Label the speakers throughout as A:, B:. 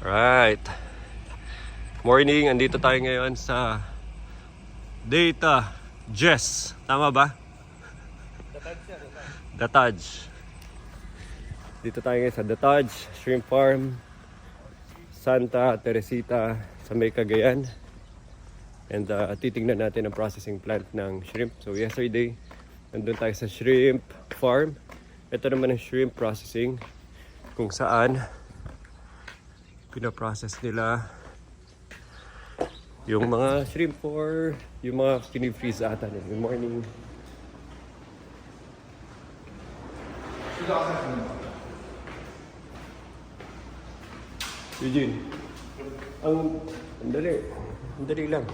A: Right. Morning, andito tayo ngayon sa Data Jess. Tama ba? Dataj. Dito tayo ngayon sa Dataj Shrimp Farm, Santa Teresita sa may Cagayan. And titingnan natin ang processing plant ng shrimp. So yesterday, nandun tayo sa shrimp farm. Ito naman ang shrimp processing kung saan pinaprocess nila yung mga shrimp or yung mga pinifreeze ata nila. Good morning. Eugene, ang dali lang.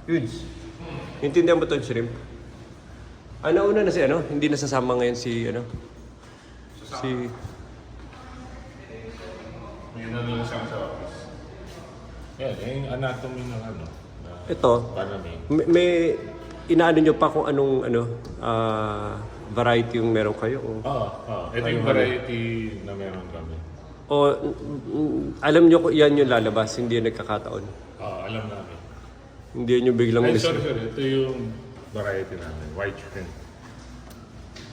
A: Yudes, intindihan mo itong shrimp? Una na si hindi nasasama ngayon si si...
B: May lang siya sa office. Yan, yung anatomy ng
A: Ito, may inaano nyo pa kung anong variety yung meron kayo?
B: Ito yung variety na meron kami.
A: O alam nyo kung yan yung lalabas, hindi yung nagkakataon?
B: Alam namin.
A: Hindi nyo biglang...
B: Sorry. Ito yung variety namin. White shrimp.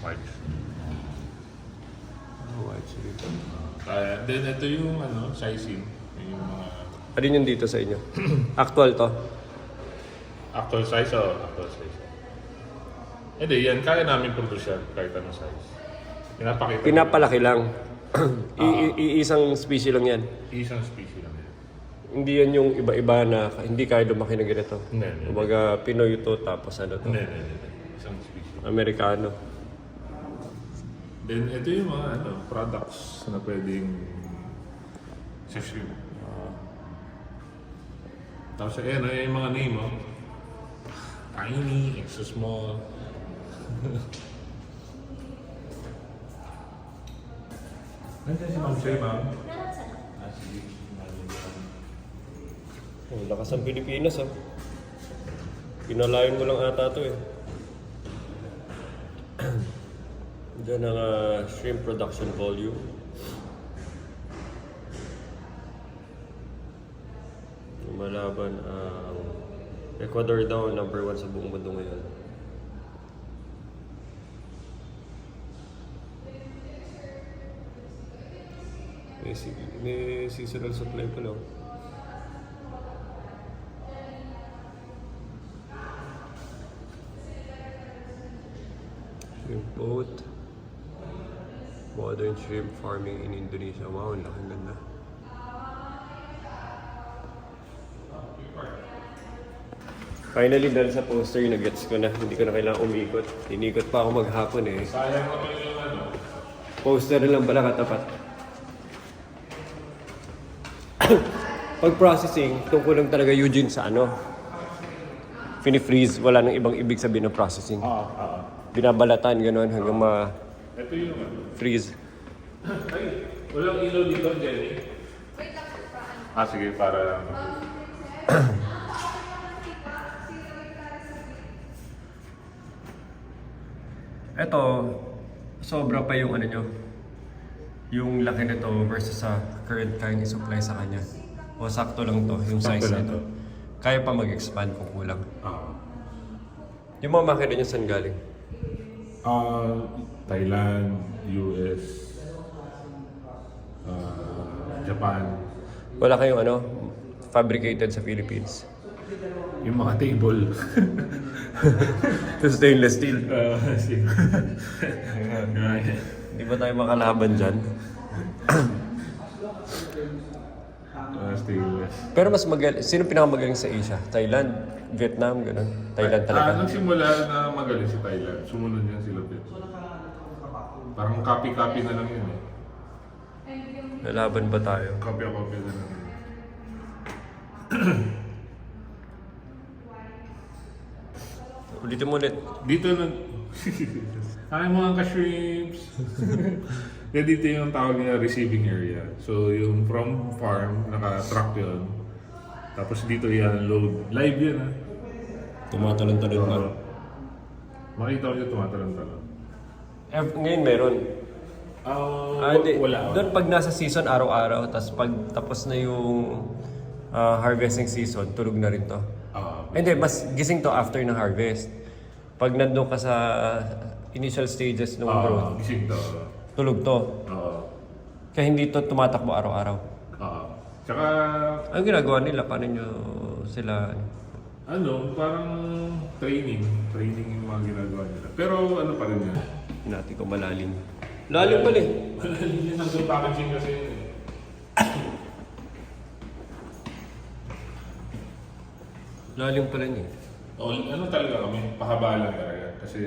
B: White shrimp.
A: White shrimp.
B: Then ito yung sizing. Yung mga...
A: Ano yun dito sa inyo? Actual to?
B: Actual size actual size. Hindi, yan. Kaya namin produce kahit anong size.
A: Pinapalaki lang. Isang species lang yan.
B: Isang species lang yan.
A: Hindi yan yung iba-iba na hindi kaya lumaki na ganito.
B: Hindi.
A: Kumbaga, Pinoy ito tapos to?
B: Hindi. Isang species.
A: Amerikano.
B: Then ito yung mga products na pwedeng sa shrimp. Tapos yung mga name tiny, extra small. Nandiyan si Ma'am Shay, Ma'am. Sige.
A: Lakas ang Pilipinas, Pinalayon mo lang ata ito, Diyan ang shrimp production volume. Lumalaban ang Ecuador daw, number 1 sa buong mundo ngayon. May seasonal supply pa lang. Shrimp boat. Modern shrimp farming in Indonesia. Wow, ang laking ganda. Finally, dahil sa poster, nag-gets ko na. Hindi ko na kailangan umikot. Inikot pa ako maghapon
B: Sayang naman yung
A: Poster na lang pala katapat. Pag-processing, tungkol lang talaga Eugene sa Fini-freeze, wala nang ibang ibig sabihin ng processing. Binabalatan, gano'n, hanggang
B: Ito yung
A: freeze.
B: Ay, walang ilaw dito, Jenny. Sige, para
A: Ito, sobra pa yung yung laki nito versus sa current kind i-supply sa kanya. O sakto lang to, yung size nito. Kaya pa mag-expand kung kulang. Yung mga makina niyo saan galing?
B: Thailand, US, Japan.
A: Wala kayong fabricated sa Philippines?
B: Yung mga table.
A: Stainless steel. Di ba tayo makalaban dyan?
B: Stainless.
A: Pero mas magaling, sino pinakamagaling sa Asia? Thailand, Vietnam, gano'n? Thailand talaga.
B: Nagsimula na magaling si Thailand. Sumunod yan sila Vietnam. Parang copy-copy na lang yun
A: Lalaban ba tayo?
B: Copy-copy na lang yun.
A: Ulitin mo ulit.
B: Dito na... Ay, mga ka-shrimps! Dito yung tawag nila receiving area. So, yung from farm, naka-truck yun. Tapos dito yan, load. Live yan,
A: Tumatalon-talon ba?
B: Makita ko yung tumatalon-talon.
A: Ngayon meron.
B: Wala.
A: Doon pag nasa season, araw-araw. Tapos pag tapos na yung harvesting season, tulog na rin to. Hindi, mas gising to after ng harvest. Pag nandun ka sa initial stages ng growth,
B: Gising to.
A: tulog to. Kaya hindi to tumatakbo araw-araw.
B: Tsaka,
A: Ano ginagawa nila? Paano nyo sila...
B: parang training yung mga ginagawa nila. Pero ano pa rin yan?
A: Natin kung malalim. Lalim pala eh.
B: Yun ang good packaging kasi yun eh.
A: Lalim pala niya.
B: Talaga kami, pahaba lang talaga. Kasi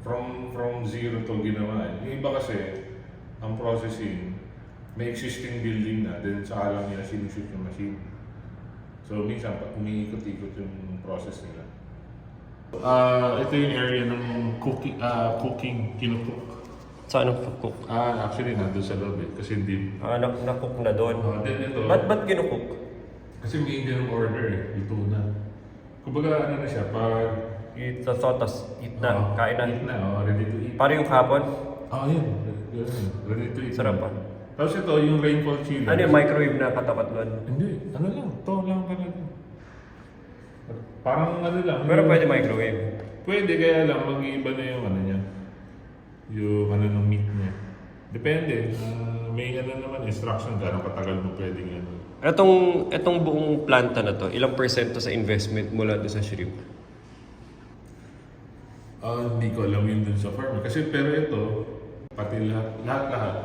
B: from zero to ginawa. Yung iba kasi, ang processing, may existing building na, then saka lang nila sinushoot yung machine. So minsan, umiikot-ikot yung process nila. Ito yung area ng cooking, kinukook.
A: Saan ang cook?
B: Actually, nandun sa loob eh, kasi hindi.
A: Na-cook na doon.
B: Then ito,
A: Ba't ginukook?
B: kasi may Indian order eh, ito na. Kumbaga ano na siya, pag...
A: Ito, tapos eat na, kain na.
B: Eat na, ready to eat.
A: Parang yung kapon.
B: Yun. Ready to eat.
A: Sarap pa.
B: Tapos ito, yung rainfall chili.
A: Ano yung microwave na katapat nun?
B: Hindi, ano lang, to lang talaga. Parang ano lang.
A: Pero pwede microwave.
B: Pwede, kaya lang, mag-iiba na yung ano niya. Yung ano ng meat niya. Depende. May ano naman, instruction, gano'ng katagal mo pwedeng ano.
A: Etong buong planta na to, ilang percento sa investment mula doon sa shrimp?
B: Hindi ko alam yun dun sa farm. Kasi pero ito, pati lahat,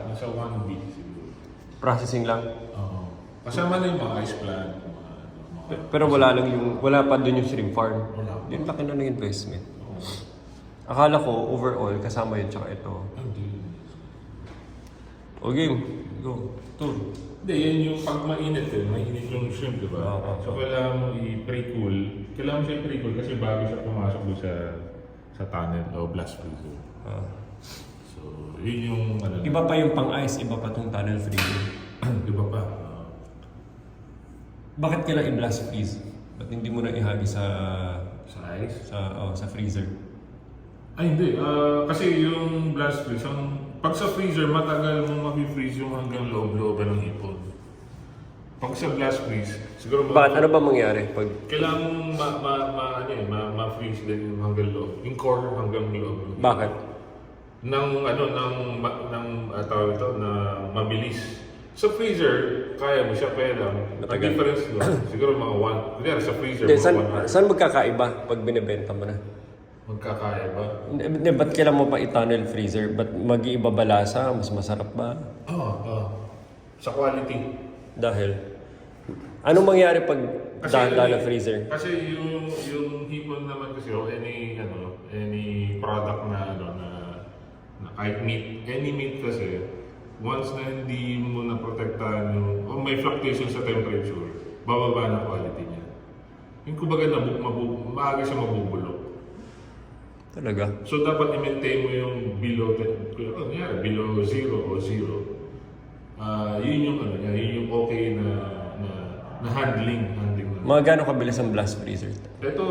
B: nasa 1 week siguro.
A: Processing lang?
B: Kasama na yung mga ice plant.
A: Pero wala pa doon yung shrimp farm.
B: Wala.
A: Yung laki na ng investment. Akala ko, overall, kasama yun tsaka ito.
B: Hindi.
A: O game, go. Tour.
B: Hindi, yan yung pag mainit eh. Mainit yung shrimp, di ba? So kailangan mo i-pre-cool. Kailangan mo siya i-pre-cool kasi bago siya pumasok doon sa tunnel o blast freezer. So, yun yung ano.
A: Iba pa yung pang-ice, iba pa tong tunnel freezer.
B: Iba pa.
A: Bakit kailangan i-blast freeze? Ba't hindi mo na ihagi sa
B: Ice?
A: sa freezer?
B: Ay, hindi. Kasi yung blast freeze, pag sa freezer, matagal mo ma-freeze yung hanggang loob-looban ng hipon. Pag sa blast freeze, siguro
A: Bakit? Ano ba mangyari pag...
B: kailangan mong ma-freeze din yung hanggang loob. Yung core hanggang loob.
A: Bakit?
B: Tawag ito, na mabilis. Sa freezer, kaya mo siya, kaya lang. Ang
A: Matagal.
B: difference doon, siguro mga 1. Kunyari sa freezer,
A: Hindi,
B: mga 1 hour.
A: saan magkakaiba pag binibenta mo na?
B: Magkakaya ba?
A: Hindi, ba't kailan mo pa i-tunnel freezer? Ba't mag-iiba ba lasa? Mas masarap ba?
B: Sa quality.
A: Dahil? Anong mangyari pag dahan-dahan ng freezer?
B: Kasi yung hipon naman kasi any product na kahit meat, any meat kasi once na hindi mo na protektahan o may fluctuation sa temperature, bababa na quality niya. Yung kumbaga maaga siya mabubulok.
A: Talaga?
B: So dapat i-maintain mo yung below 0 o 0. Yun yung yun yung okay na handling na.
A: Mga gano'ng kabilis ang blast freezer?
B: Ito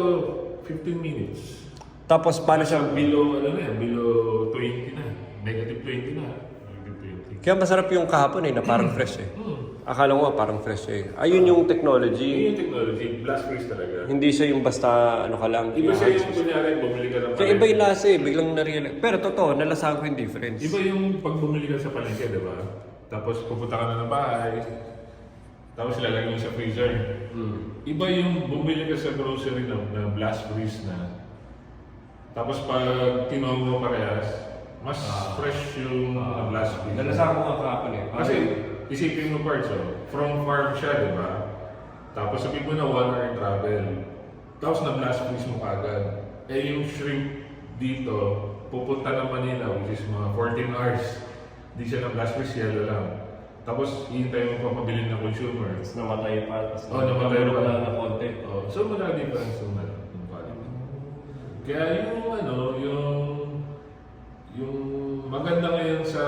B: 15 minutes.
A: Tapos paano siya...
B: Below below 20 na. Negative 20 na. Negative 20.
A: Kaya masarap yung kahapon na parang fresh eh. Akala ko parang fresh eh. Ayun yung technology.
B: Yun yung technology, blast freeze talaga.
A: Hindi siya yung basta ano ka lang.
B: Iba siya yung kunyari, bumili ka ng
A: Kaya iba yung lasa eh. Biglang na-realize. Pero totoo, nalasahan ko yung difference.
B: Iba yung pag bumili ka sa palengke, di ba? Tapos pupunta ka na ng bahay, tapos ilalagay mo sa freezer. Iba yung bumili ka sa grocery na blast freeze na. Tapos pag tinuha mo parehas, mas fresh yung blast freeze.
A: Nalasahan ko nga kahapon eh.
B: Kasi isipin mo parts, from farm siya, di ba? Tapos sabihin mo na 1 hour travel. Tapos na-blast freeze mo kagad. Yung shrimp dito, pupunta ng Manila, which is mga 14 hours. Hindi siya na-blast freeze, yellow lang. Tapos hihintay mo pa mabili ng consumer.
A: Tapos namatay pa. Tapos
B: namatay pa
A: lang na konti.
B: So wala difference yung quality. Kaya yung maganda ngayon sa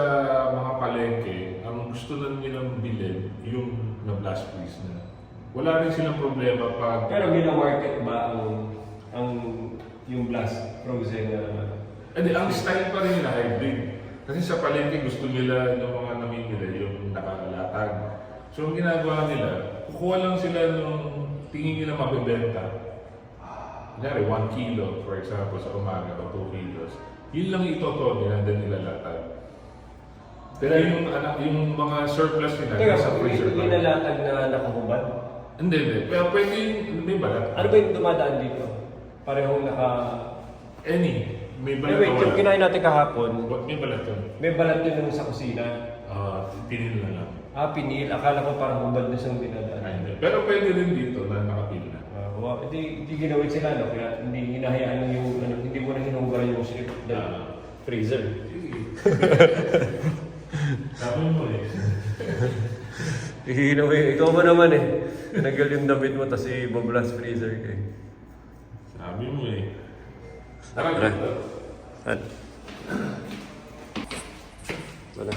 B: mga palengke, ang gusto na nilang bilhin, yung na-blast freeze na. Wala rin silang problema pag...
A: Pero gina-market ba yung blast frozen na...
B: Ang style pa rin nila hybrid. Kasi sa palengke gusto nila ng mga namimili yung nakalatag. So ang ginagawa nila, kukuha lang sila nung tingin nila mabibenta. Kunyari, 1 kilo, for example, sa umaga o 2 kilos. Yun lang itoto nila, then nilalatag. Pero yung mga surplus nila,
A: Teka,
B: sa freezer
A: hindi
B: lang.
A: nalatag na nakahubad.
B: Hindi. Pero pwede yung, may balat.
A: Ano ba yung dumadaan dito? Parehong naka...
B: May balat.
A: Wait, yung kinain natin kahapon,
B: May balat yun.
A: may balat yun nung sa kusina.
B: Pinil na lang.
A: Pinil. Akala ko parang hubad na siyang dinadaan.
B: Ay, hindi. Pero pwede rin dito na nakapil na.
A: Wow, hindi ginawin sila, no? Kaya hindi hinahayaan yung, hindi mo na hinugaran yung strip dahil freezer.
B: Sabi mo eh.
A: Hinawin, ikaw ba naman eh? Nagal yung damit mo, tapos i-blast freezer ka eh.
B: Sabi mo eh. Tara,
A: Tara.
B: dito.
A: Saan? Wala.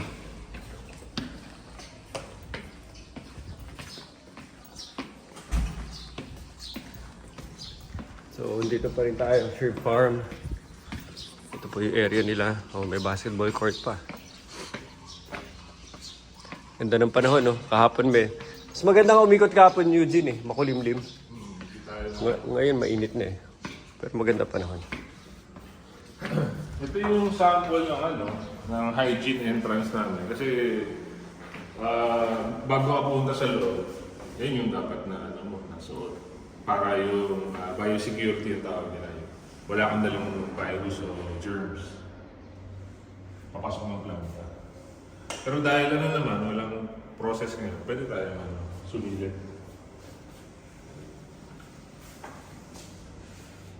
A: So, dito pa rin tayo, Shrimp Farm. Ito po yung area nila. May basketball court pa. Ganda ng panahon, no? Kahapon may. Mas maganda nga umikot kahapon, Eugene, eh. Makulimlim. Ngayon, mainit na eh. Pero maganda panahon.
B: Ito yung sample ng hygiene entrance namin. Kasi bago ka punta sa loob, yun yung dapat na nasuot. Para yung biosecurity yung tawag nila. Wala kang dalang virus o germs. Papasok ng planta. Pero dahil walang process ngayon, pwede tayo sumilit.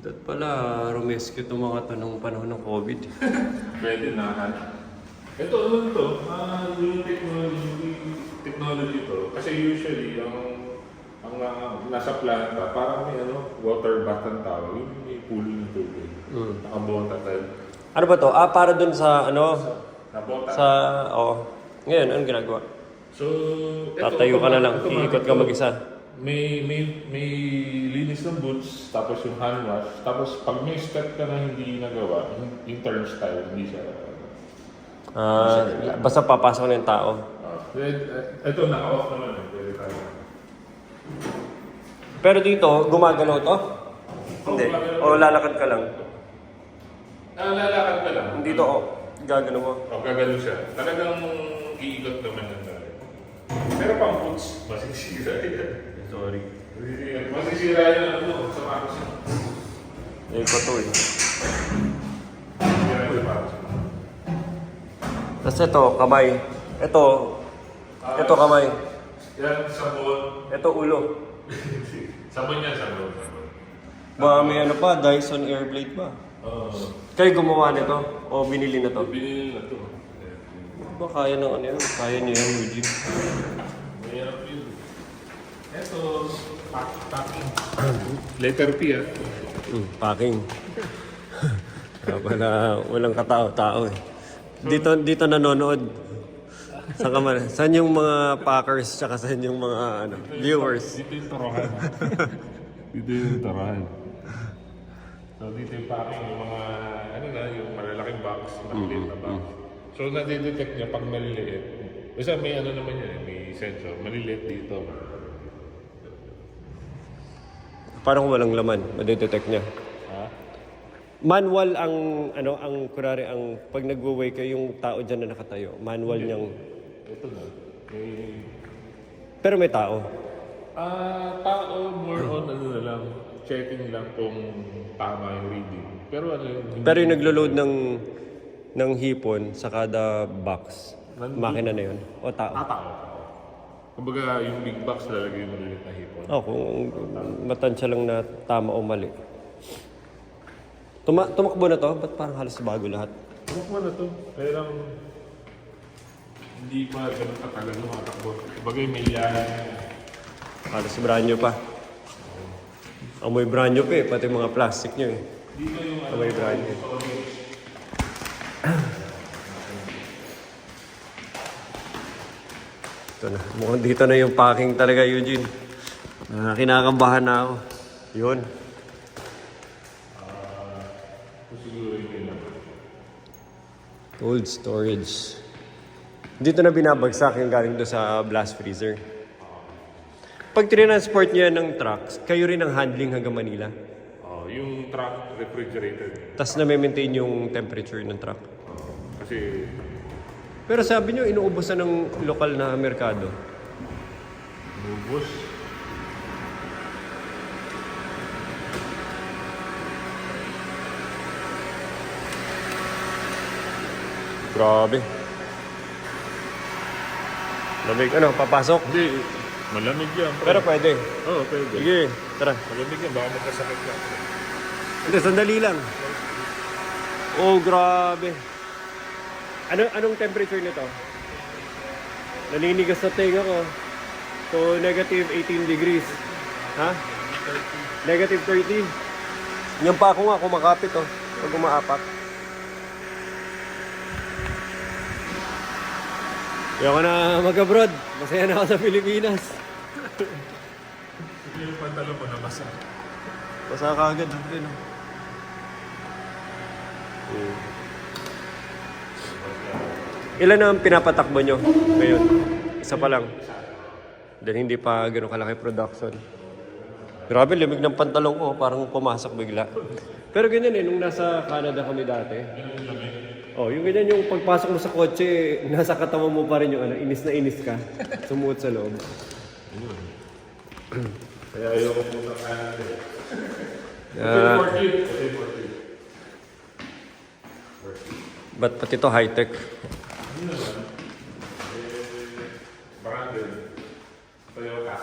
A: Dapat pala, rumescue itong mga to nung panahon ng COVID.
B: Pwede na. Ito, yung technology to. Kasi usually, ang nasa planta, parang may water bath ang tawag. Yung may pool ng tubig. Nakabota tayo.
A: Ano ba to? Para dun sa
B: Nabota.
A: Ngayon, anong ginagawa?
B: So,
A: Tatayo ka na lang, iikot ka mag-isa.
B: May linis ng boots, tapos yung hand wash, tapos pag may step ka na hindi nagawa, yung turnstile, hindi siya.
A: Basta papasok na yung tao.
B: Ito, naka-off naman eh. Pwede tayo.
A: Pero dito, gumagalaw to? Hindi. O lalakad ka lang?
B: Lalakad ka lang.
A: Dito, gagano mo.
B: Gagano siya. Talagang iikot naman ng tayo. Pero pang boots, masisira yan.
A: Sorry.
B: Masisira yan sa maros.
A: Pa to eh.
B: Masisira yan sa maros.
A: Tapos ito, kamay. Ito kamay.
B: Yan, sabon.
A: Ito ulo.
B: Sabon yan, sabon.
A: May pa, Dyson Airblade pa. Kayo gumawa nito? O binili na to?
B: Binili na to.
A: Ba kaya ng yan? Kaya niyo yan, Eugene.
B: Mayroon yun. Ito, packing. Letter P
A: Packing. Walang katao-tao eh. Dito nanonood. Saan yung mga packers tsaka saan yung mga viewers?
B: Dito yung torohan. Dito yung torohan. So dito yung packing, yung mga, yung malalaking box, maliliit na box. So nadidetect niya pag maliliit. Basta may naman yan, may sensor. Maliliit dito.
A: Parang walang laman, madidetect niya.
B: Ha?
A: Manual kunwari pag nagwo-weigh kayo yung tao dyan na nakatayo. Manual niyang...
B: Ito na.
A: Pero may tao.
B: Tao, more on na lang. Checking lang kung tama yung reading. Pero
A: Pero yung naglo-load ng hipon sa kada box, makina na yun. O tao.
B: tao. Kumbaga, yung big box lalagay yung maliliit na hipon.
A: Kung matansya lang na tama o mali. Tumakbo na to? Ba't parang halos bago lahat?
B: Tumakbo na to. Pero hindi pa ganun katagal tumatakbo. Bagay may yan.
A: Halos brand new pa. Amoy brand new pa eh, pati mga plastic nyo eh.
B: Dito yung
A: Amoy brand new. Ito na. Mukhang dito na yung packing talaga, Eugene. Kinakambahan na ako. Yun.
B: Siguro yun lang.
A: Ito Cold storage. Dito na binabagsak yung galing doon sa blast freezer. Pag tinransport niyo yan ng trucks, kayo rin ang handling hanggang Manila.
B: Yung truck refrigerated.
A: Tapos na-maintain yung temperature ng truck.
B: Kasi
A: Pero sabi niyo, inuubusan ng lokal na merkado.
B: bubos.
A: Grabe. Lamig, ano, papasok?
B: Hindi, malamig yan.
A: Pero pwede.
B: Oo, pwede.
A: Sige, tara.
B: Malamig yan, baka magkasakit ka.
A: Hindi, sandali lang. Oh, grabe. Anong temperature nito? Naninigas sa tenga ko. So, negative 18 degrees. Ha? Negative 30. Yan pa ako nga, kumakapit oh. Pag umaapak. Ayoko na mag-abroad. Masaya na ako sa Pilipinas.
B: Yung pantalon mo na basa.
A: Basa ka agad. Ano? Ilan ang pinapatakbo nyo ngayon? Isa pa lang. Dahil hindi pa gano'ng kalaki production. Grabe, lamig ng pantalong ko. Parang pumasok bigla. Pero ganyan nung nasa Canada kami dati. Oh, yung ganyan yung pagpasok mo sa kotse, nasa katawan mo pa rin yung inis na inis ka. Sumuot sa loob.
B: Kaya ayoko punta Canada.
A: Ba't pati to high-tech?
B: Branded. Toyota.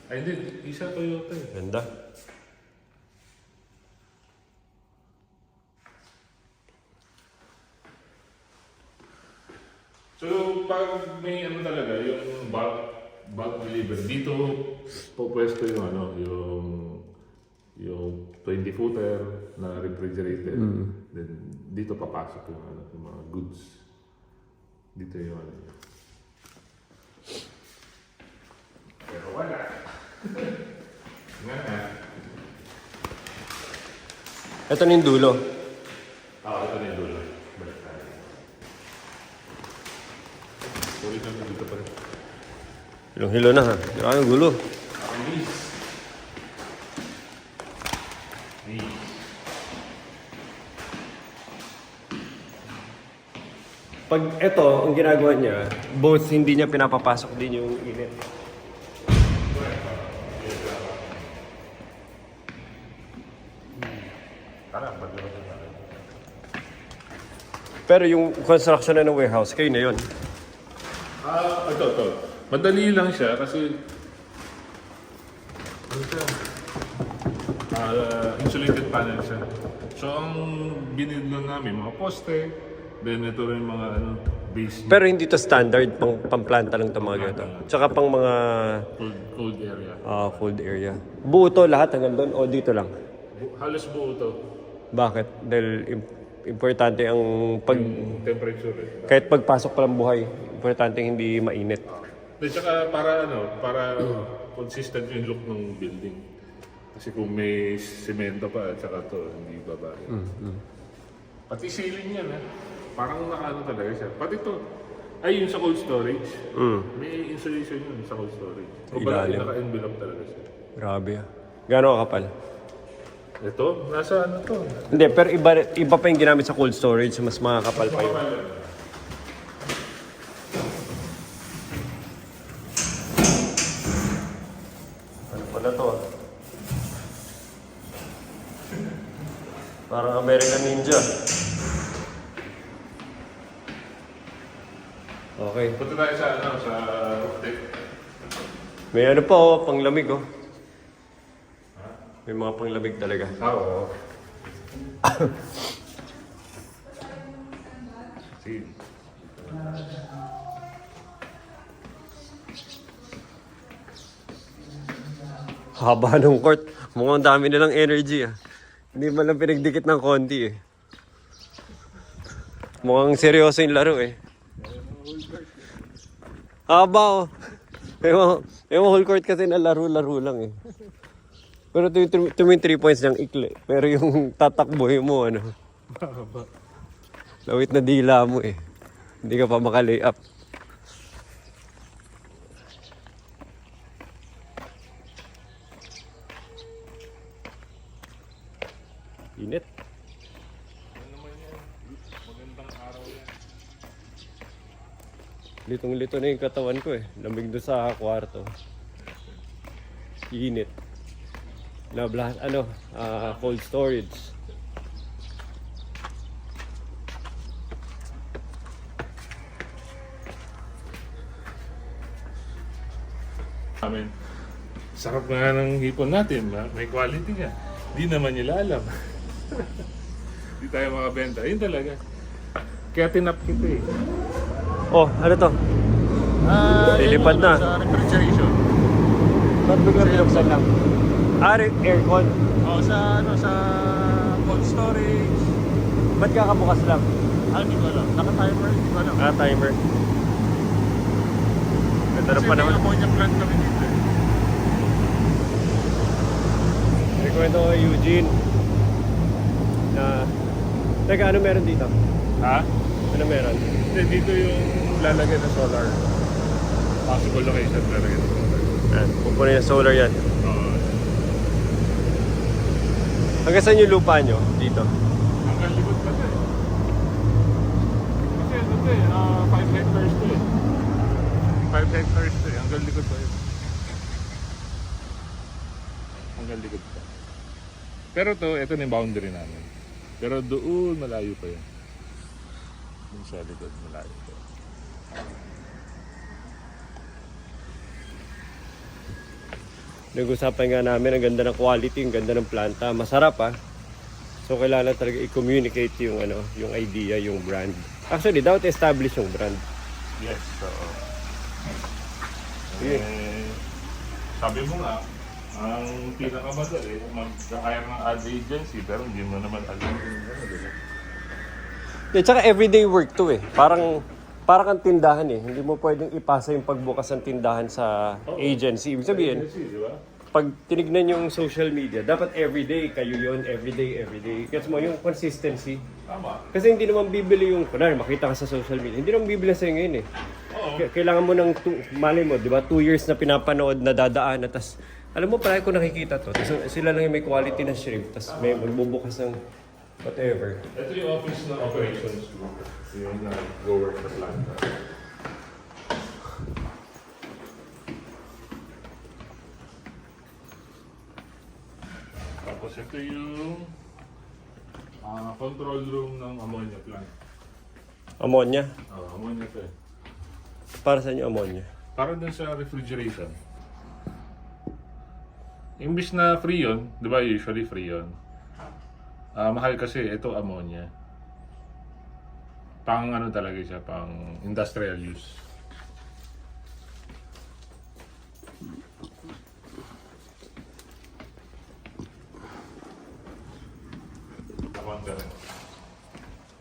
B: Ay, hindi. Isa Toyota eh.
A: Ganda.
B: So, pag may ano talaga, yung bulk delivery, dito po pwesto yung yung 20-footer na refrigerated. Then, dito papasok yung mga goods. Dito yung Pero wala. Nga nga.
A: Ito na yung dulo.
B: Ito na yung dulo. Balik tayo. Sorry naman dito pa rin.
A: Hilong-hilo na ha. Yung gulo. Pag ito, ang ginagawa niya, both hindi niya pinapapasok din yung init. Pero yung construction na ng warehouse, kayo na yun.
B: Ito. Madali lang siya kasi ano siya? Insulated panel siya. So ang binidlo namin, mga poste, then ito rin mga base
A: Pero hindi to standard, pang-planta lang ito mga ganito. Tsaka pang mga
B: cold area.
A: cold area. Buo to lahat hanggang doon o dito lang?
B: Halos buo to.
A: Bakit? Dahil importante ang
B: Yung temperature eh.
A: kahit pagpasok pa lang buhay, importante hindi mainit.
B: Then tsaka para consistent yung look ng building. Kasi kung may semento pa, tsaka to, hindi babae. Pati ceiling yan parang nakaano talaga siya. Pati to, ay yung sa cold storage. May insulation yun sa cold storage. Kumbaga
A: Ilalim.
B: naka-envelope talaga siya.
A: Grabe ah. Gano'ng kapal?
B: Ito, nasa ano to?
A: Hindi, pero iba pa yung ginamit sa cold storage, mas makakapal pa yun. Ano pala to? Parang American Ninja. Okay.
B: Punta tayo sa roof deck.
A: May ano pa oh, panglamig oh. May mga panglamig talaga.
B: Oo. Sige.
A: Haba ng court. Mukhang dami nilang energy ah. Hindi man lang pinagdikit ng konti eh. Mukhang seryoso yung laro eh. Haba oh. May mga whole court kasi na laro-laro lang eh. Pero yung 3 points niyang ikli. Pero yung tatakboy mo ano. Lawit na dila mo eh. Hindi ka pa makalay up. Init.
B: Ano naman yan? Magandang araw yan.
A: Litong-lito na yung katawan ko eh. Lamig doon sa kwarto. Init. Cold storage.
B: Amin. Sarap nga ng hipon natin, may quality nga. Di naman nila alam. Di tayo makabenta. Yun talaga. Kaya tinap kita eh.
A: Oh, ano to? Lilipad na.
B: Sa refrigeration.
A: Ba't biglang binuksan lang? Aircon.
B: Oh, sa cold storage.
A: Ba't kakabukas lang?
B: Hindi ko alam. Naka-timer, hindi ko alam.
A: Timer. Ganda na pa naman.
B: Kasi may ammonia plant kami dito eh.
A: May kwento ko kay Eugene. Teka, ano meron dito?
B: Ha?
A: Ano meron?
B: Hindi, dito yung lalagay ng solar. Possible location lalagay ng solar.
A: Yan, pupunin yung solar yan.
B: Oo.
A: Hanggang saan yung lupa nyo? Dito?
B: Hanggang likod pa siya eh. Kasi ano to eh, 5 hectares to eh. 5 hectares to eh, hanggang likod pa yun. Hanggang likod pa. Pero to, ito na yung boundary namin. Pero doon, malayo pa yun. Yung sa likod, malayo pa.
A: Nag-usapan nga namin, ang ganda ng quality, ang ganda ng planta. Masarap ah. So kailangan talaga i-communicate yung yung idea, yung brand. Actually, dapat establish yung brand.
B: Yes, oo.
A: Yeah.
B: Sabi mo nga, ang pinakamadali, mag-hire ng ad agency, pero hindi mo naman alam yung diba?
A: Tsaka everyday work to eh. Parang kang tindahan eh. Hindi mo pwedeng ipasa yung pagbukas ng tindahan sa agency. Ibig sabihin,
B: Agency, di ba?
A: pag tinignan yung social media, dapat everyday kayo yun, everyday. Kasi mo yung consistency.
B: Tama.
A: Kasi hindi naman bibili yung, kunwari makita ka sa social media, hindi naman bibili sa'yo ngayon eh.
B: Oo.
A: Kailangan mo ng, mali mo, di ba, 2 years na pinapanood na dadaan, tas alam mo, parang ko nakikita to. Tas sila lang yung may quality na shrimp, tas may magbubukas ng whatever.
B: Ito yung office ng operations group. Yung nag-go-work sa planta. Tapos ito yung control room ng ammonia plant.
A: Ammonia?
B: Ammonia to eh.
A: Para saan yung ammonia?
B: Para dun sa refrigeration. Imbis na free yun, di ba usually free yun? Mahal kasi ito ammonia. Pang ano talaga siya, pang industrial use. Tawag ka rin.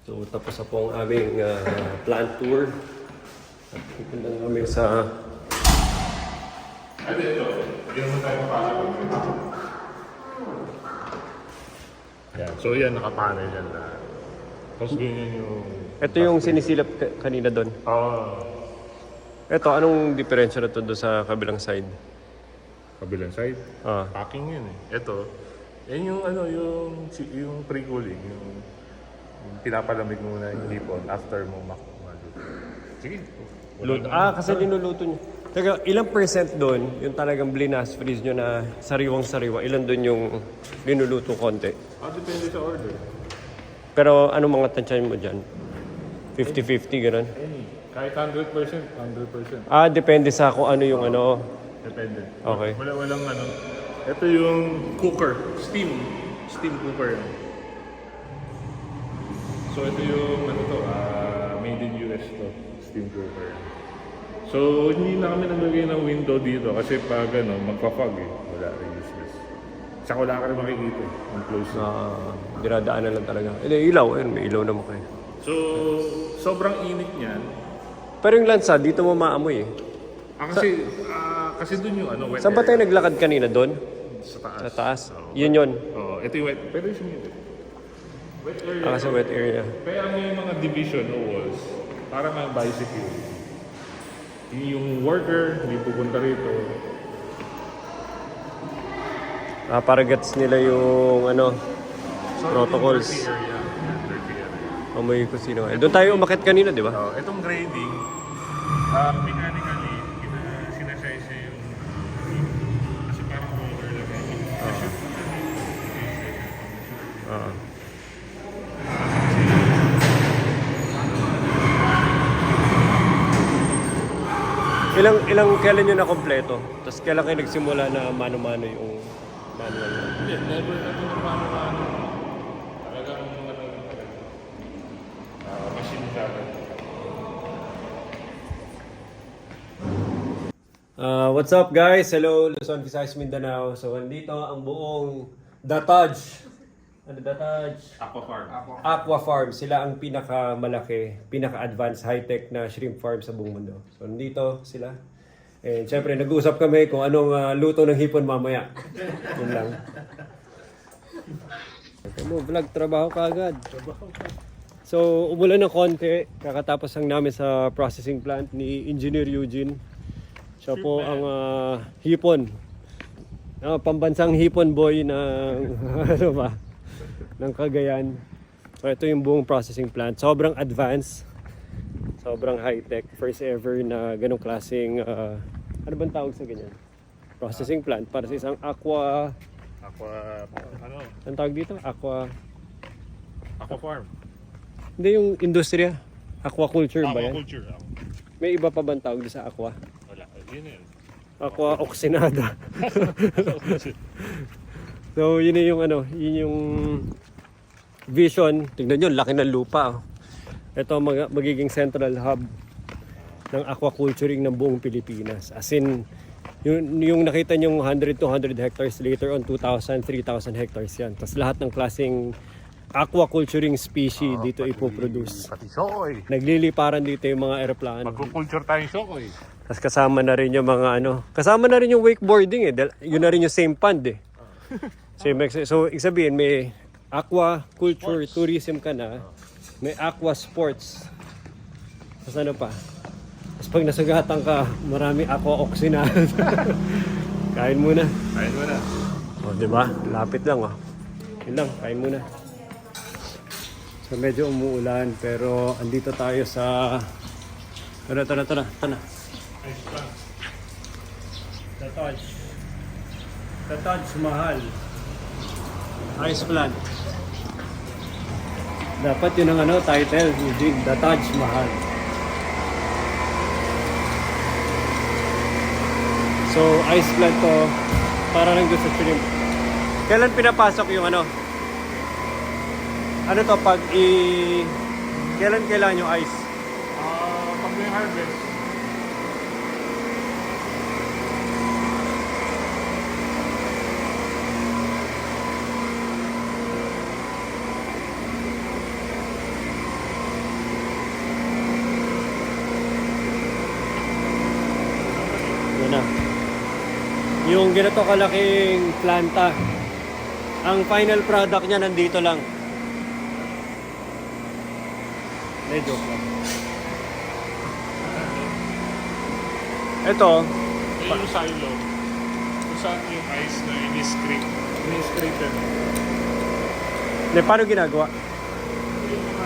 A: So tapos na po ang aming plant tour. At pupunta na kami sa...
B: Ano ito? Hindi naman tayo mapasok. Yan. So yan, nakapanel yan na. Tapos ganyan yung...
A: Ito yung sinisilap kanina doon. Ito, anong diferensya na to doon sa kabilang side?
B: Kabilang side.
A: Ah.
B: Packing yun eh. Ito, yan yung ano, yung pre-cooling, yung pinapalamig muna yung hipon after mo maluto. Sige.
A: Kasi linuluto nyo. Teka, ilang percent doon, yung talagang blinas, freeze nyo na sariwang-sariwa, ilan doon yung linuluto konti?
B: Depende sa order.
A: Pero anong mga tansyahin mo dyan? 50-50, gano'n?
B: Kahit 100%, 100%.
A: Depende sa kung ano yung ano.
B: Depende.
A: Okay.
B: Walang ano. Ito yung cooker, steam cooker. So ito yung ano to, made in US to, steam cooker. So hindi na kami naglagay ng window dito kasi pag ano, magpa-fog eh. Wala rin useless. Tsaka wala ka rin makikita eh. Ang close.
A: Dinadaan na lang talaga. Ilaw, may ilaw naman kayo.
B: So sobrang init niyan.
A: Pero yung lansa, dito mo maamoy eh.
B: Kasi dun yung ano, wet
A: Saan ba tayo naglakad kanina doon?
B: sa taas.
A: Sa taas?
B: Oo.
A: Yun.
B: Ito yung wet. Pwede sumilip. Wet area.
A: Sa wet area.
B: Kaya may mga division o walls, parang ang bicycle. Yung worker, hindi pupunta rito.
A: Para gets nila yung ano, protocols.
B: Dirty area. Dirty area.
A: Amoy ko sino. Doon tayo umakit kanina, di ba?
B: Itong grading, mechanically, sinasize niya yung kasi parang roller lang.
A: Ah. Ilang kailan nyo na kompleto? Tapos kailan kayo nagsimula na mano-mano yung manual nyo?
B: Hindi, never na ito paano. Talagang machine ka.
A: What's up guys? Hello, Luzon, Visayas, Mindanao. So, andito ang buong Dataj. Ano Dataj?
B: Aqua Farm.
A: Aqua Farm. Sila ang pinakamalaki, pinaka-advanced high-tech na shrimp farm sa buong mundo. So, nandito sila. And syempre, nag-uusap kami kung anong luto ng hipon mamaya. Yun lang. Okay mo, vlog, trabaho ka agad. So, umulan ng konti. Kakatapos lang namin sa processing plant ni Engineer Eugene. Siya po ang hipon. Pambansang hipon boy ng ano ba? Ng Cagayan. So ito yung buong processing plant. Sobrang advanced. Sobrang high-tech. First ever na ganong klaseng ano bang tawag sa ganyan? Processing plant para sa isang aqua Anong tawag dito? Aqua
B: Farm.
A: Hindi yung industriya. Aquaculture ba yan?
B: Aquaculture.
A: May iba pa bang tawag sa aqua?
B: Wala. Yun.
A: Aqua oxinada. So yun yung ano, yun yung vision. Tingnan nyo, laki ng lupa. Oh. Ito magiging central hub ng aquaculturing ng buong Pilipinas. As in, yung nakita nyo 100-200 hectares, later on 2,000-3,000 hectares yan. Tapos lahat ng klaseng aquaculturing species dito ipoproduce.
B: Pati sokoy.
A: Nagliliparan dito yung mga aeroplano.
B: Magkukulture tayong sokoy.
A: Tapos kasama na rin yung mga ano, kasama na rin yung wakeboarding eh. Yun na rin yung same pond eh. So, ibig sabihin, may aqua culture, tourism ka na, may aqua sports. Tapos ano pa? Tapos pag nasagatan ka, marami aqua oxina. Kain muna.
B: Kain mo na.
A: O, di ba? Lapit lang oh. Yun lang, kain muna. So, medyo umuulan, pero andito tayo sa... Tara.
B: Ice plant.
A: The Taj Mahal Ice Plant. Dapat yun ang ano, title, Eugene, The Taj Mahal. So, ice plant to, para lang doon sa shrimp. Kailan pinapasok yung ano? Ano to, kailan kailangan yung ice?
B: Pag may harvest,
A: Yun na. Yung ganito kalaking planta, ang final product niya nandito lang. Medyo lang. Ito,
B: yung silo, kung saan yung ice na in-scrape. In-scrape yan.
A: paano ginagawa?
B: Yung mga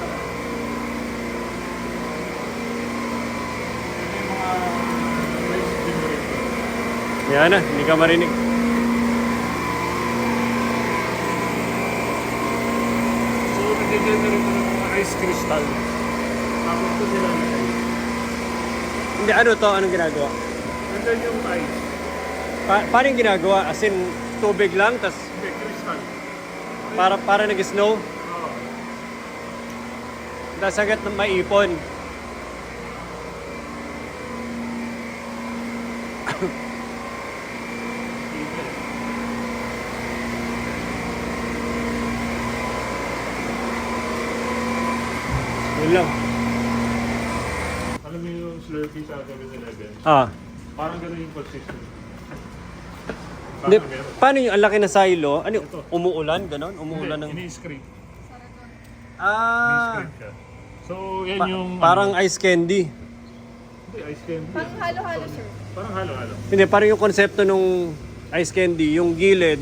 B: ice generator.
A: Yan na, hindi ka marinig.
B: So, nag-generate ng mga ice crystal. Tapos ito sila na
A: Hindi, ano to? Anong ginagawa?
B: Nandun yung ice.
A: Paano yung ginagawa? As in, tubig lang, tas
B: Hindi, crystal.
A: para nag-snow,
B: Oo.
A: tas agad na maipon. Yun lang.
B: Alam mo yung Slurpee sa 7-Eleven? Parang gano'n yung position.
A: Hindi, paano yung ang laki na silo? Ano, umuulan, ganon? Umuulan ng...
B: Ini-scrape. May script siya. So, yan yung...
A: Parang ice candy.
B: Hindi, ice candy.
C: Pang halo-halo, sir.
B: Parang halo-halo.
A: Hindi, parang yung konsepto nung ice candy, yung gilid,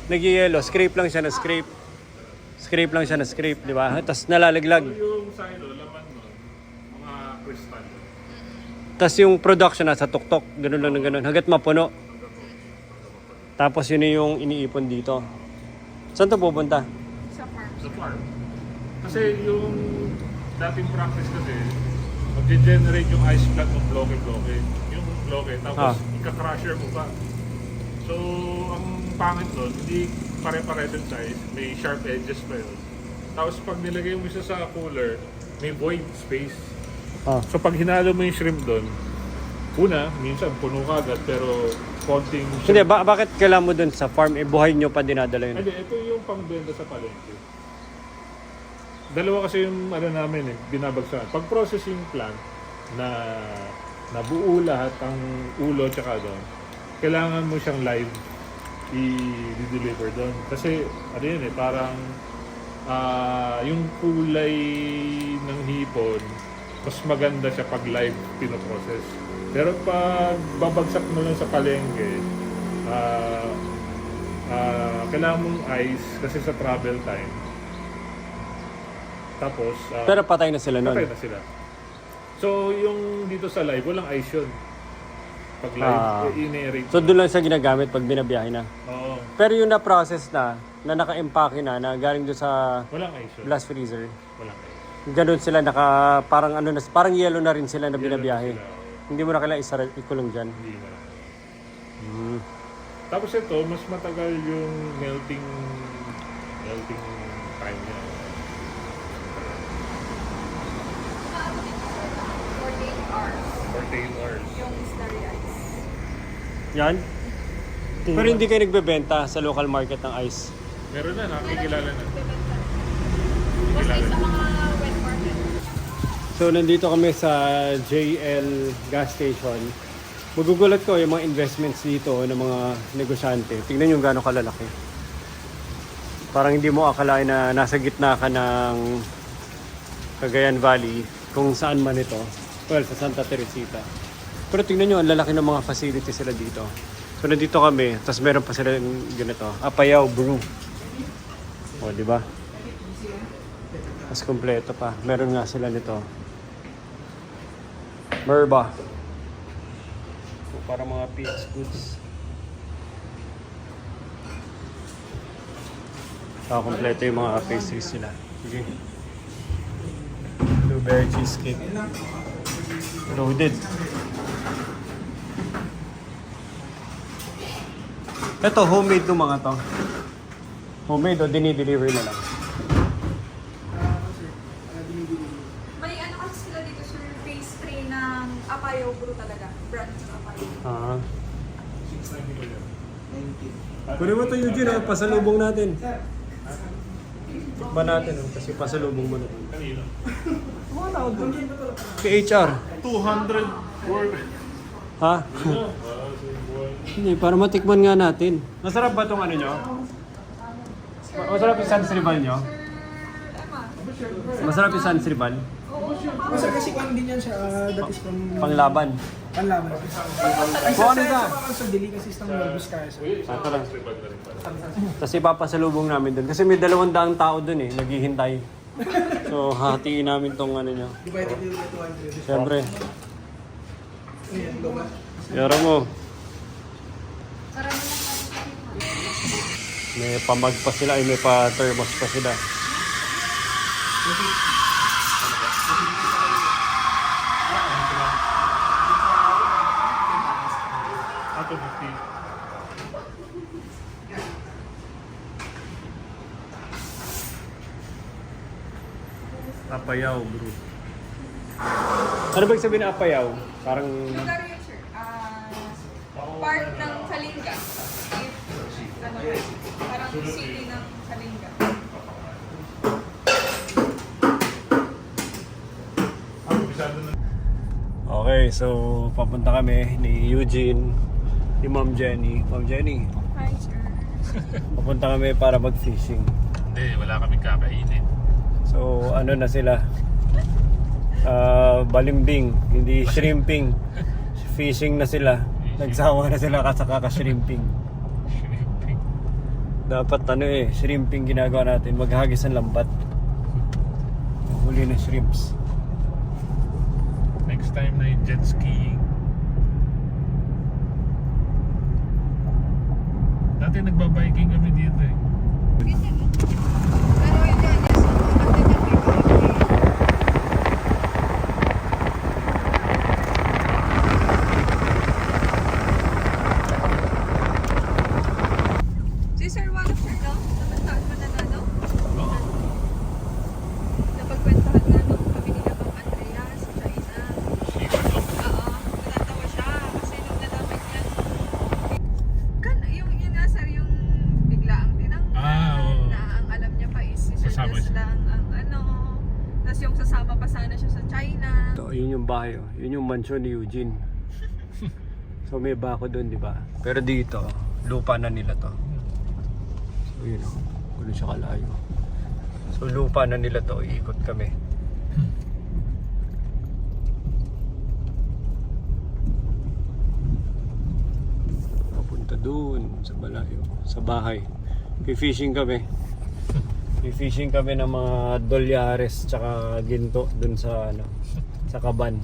A: nag-yellow, scrape lang siya na scrape. Scrape lang siya na scrape, di ba? Tapos nalalaglag.
B: So, yung silo, laman nun, mga crystal.
A: Tapos yung production nasa tuktok, ganun lang na ganun, hanggat mapuno. Tapos yun yung iniipon dito. Saan to pupunta?
C: Sa farm.
B: Sa farm. Kasi yung dating practice kasi, mag-generate yung ice plant ng bloke-bloke. Yung bloke, tapos ika-crusher mo pa. So, ang pangit nun, hindi pare-pare yung size, may sharp edges pa yun. Tapos pag nilagay mo isa sa cooler, may void space. So pag hinalo mo yung shrimp doon, una, minsan puno ka agad, pero konting...
A: Hindi, bakit kailangan mo dun sa farm? Buhay nyo pa dinadala yun.
B: Hindi, ito yung pangbenta sa palengke. Dalawa kasi yung namin binabagsakan. Pag processing plant na nabuo lahat ang ulo tsaka doon, kailangan mo siyang live i-deliver doon. Kasi ano yun parang yung kulay ng hipon, mas maganda siya pag live pinoprocess. Pero pag babagsak mo lang sa palengke, kailangan mong ice kasi sa travel time. Tapos,
A: Pero patay na sila nun.
B: patay na sila. So, yung dito sa live, walang ice yun. Pag live, in-aerate.
A: So doon lang siya ginagamit pag binabiyahe na.
B: Oo.
A: Pero yung na-process na naka-empake na galing doon sa
B: Walang ice yun.
A: blast freezer.
B: Walang ice.
A: Ganun sila parang ano na, parang yellow na rin sila na binabiyahe.
B: Sila,
A: Hindi mo na kailangan ikulong dyan.
B: hindi na. Tapos ito, mas matagal yung melting time niya.
C: 48 hours.
B: 48 hours.
C: Yung starry ice.
A: Yan? Pero hindi kayo nagbebenta sa local market ng ice.
B: Meron na, nakikilala na.
C: Mostly sa mga wet market.
A: So nandito kami sa JL gas station. Magugulat ko yung mga investments dito ng mga negosyante. Tingnan yung gaano kalalaki. Parang hindi mo akalain na nasa gitna ka ng Cagayan Valley kung saan man ito. Well, sa Santa Teresita. Pero tingnan nyo, ang lalaki ng mga facilities sila dito. So nandito kami, tapos meron pa sila ganito, Apayao Brew. O, di ba? Mas kompleto pa. Meron nga sila nito. Merba. So, para mga pizza goods. Kompleto yung mga pastries sila. Sige. Blueberry cheesecake. Loaded. Ito, homemade ng mga to. Homemade o dinideliver na lang.
C: May ano kasi sila dito, sir, pastry ng Apayao Brew talaga. Brand ng Apayao.
A: Kunin mo to Eugene, pasalubong natin. Tikman natin, kasi pasalubong mo na.
B: Kanino?
A: Wala ako doon. PHR.
B: 200 or...
A: Ha? Hindi, para matikman nga natin. Masarap ba itong ano nyo? Masarap yung San Sribal nyo? Masarap yung San Sribal?
D: Kasi kasi kung din yan siya, that is from
A: Panglaban.
D: Panlaban. Ay,
A: Kung ano
D: sa
A: ka?
D: sa delicacies ng Nueva Vizcaya.
A: Ito lang. Tapos ipapasalubong namin doon. Kasi may 200 tao doon eh, naghihintay. So, hatiin namin tong ano nyo.
D: Divided with 200.
A: Siyempre.
D: Ayan, luma.
A: Yara mo.
C: Marami lang
A: May pamag pa sila, ay may pa-thermos pa sila.
B: Ato 50.
A: Apayao, bro. Ano ba yung sabihin na Apayao? Parang...
C: lugar yun, sir. Part ng Kalinga. Ano, parang city ng Kalinga.
A: Okay, so papunta kami ni Eugene, ni Ma'am Jenny. Ma'am Jenny,
C: Hi, sir.
A: papunta kami para mag-fishing.
B: Hindi, wala kaming kakainin.
A: So ano na sila? Balimbing, hindi shrimping. Fishing na sila. Nagsawa na sila kasi kaka-shrimping. Dapat shrimping ginagawa natin. Maghagis ng lambat. Huli na shrimps.
B: Next time na yung jet skiing. Dati nagbabiking kami dito eh.
C: Ganyan. Pero yun yan, yes, so, maganda yung si Sir Wallach, sir, no? Nabantaan mo na no?
B: Oo.
C: Napagkwentahan nga nung kami nila Ma'am Andrea sa China.
B: Sikat lang.
C: Oo, natatawa siya kasi nung nalaman niya. Yung nga sir, yung biglaang tinanggal
B: Oo.
C: na ang alam niya pa is si Sir
B: Sasama
C: Gus
B: siya.
C: lang ang tapos yung sasama pa sana siya sa China.
A: Ito, yun yung bahay. Yun yung mansion ni Eugene. So may bako doon, di ba? Pero dito, lupa na nila to. So yun o, gano'n siya kalayo. So lupa na nila to, iikot kami. Papunta doon sa malayo, sa bahay. Fishing kami. Fishing kami ng mga dolyares tsaka ginto doon sa sa kaban.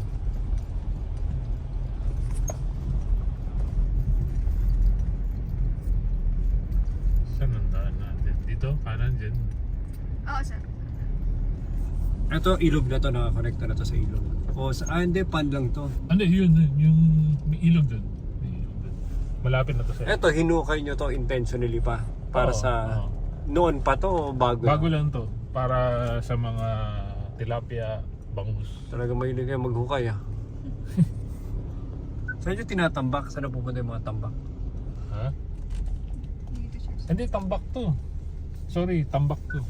B: Saan ang daan natin? Dito? Kanan dyan?
C: Oo sir.
A: Ito, ilog na to, nakakonekta na to sa ilog. O, hindi, pan lang to.
B: Ano yun? Yung may ilog dun. May ilog dun. Malapit na to sa
A: Ito, hinukay nyo to intentionally pa. Para
B: Oo,
A: sa,
B: oo.
A: noon pa to, o bago?
B: Bago lang to. Para sa mga tilapia, bangus.
A: Talaga mahilig kayo maghukay ah. Saan nyo tinatambak? Saan napupunta yung mga tambak?
B: Ha?
C: Dito sir.
B: Hindi, tambak to. Sorry, tambak to.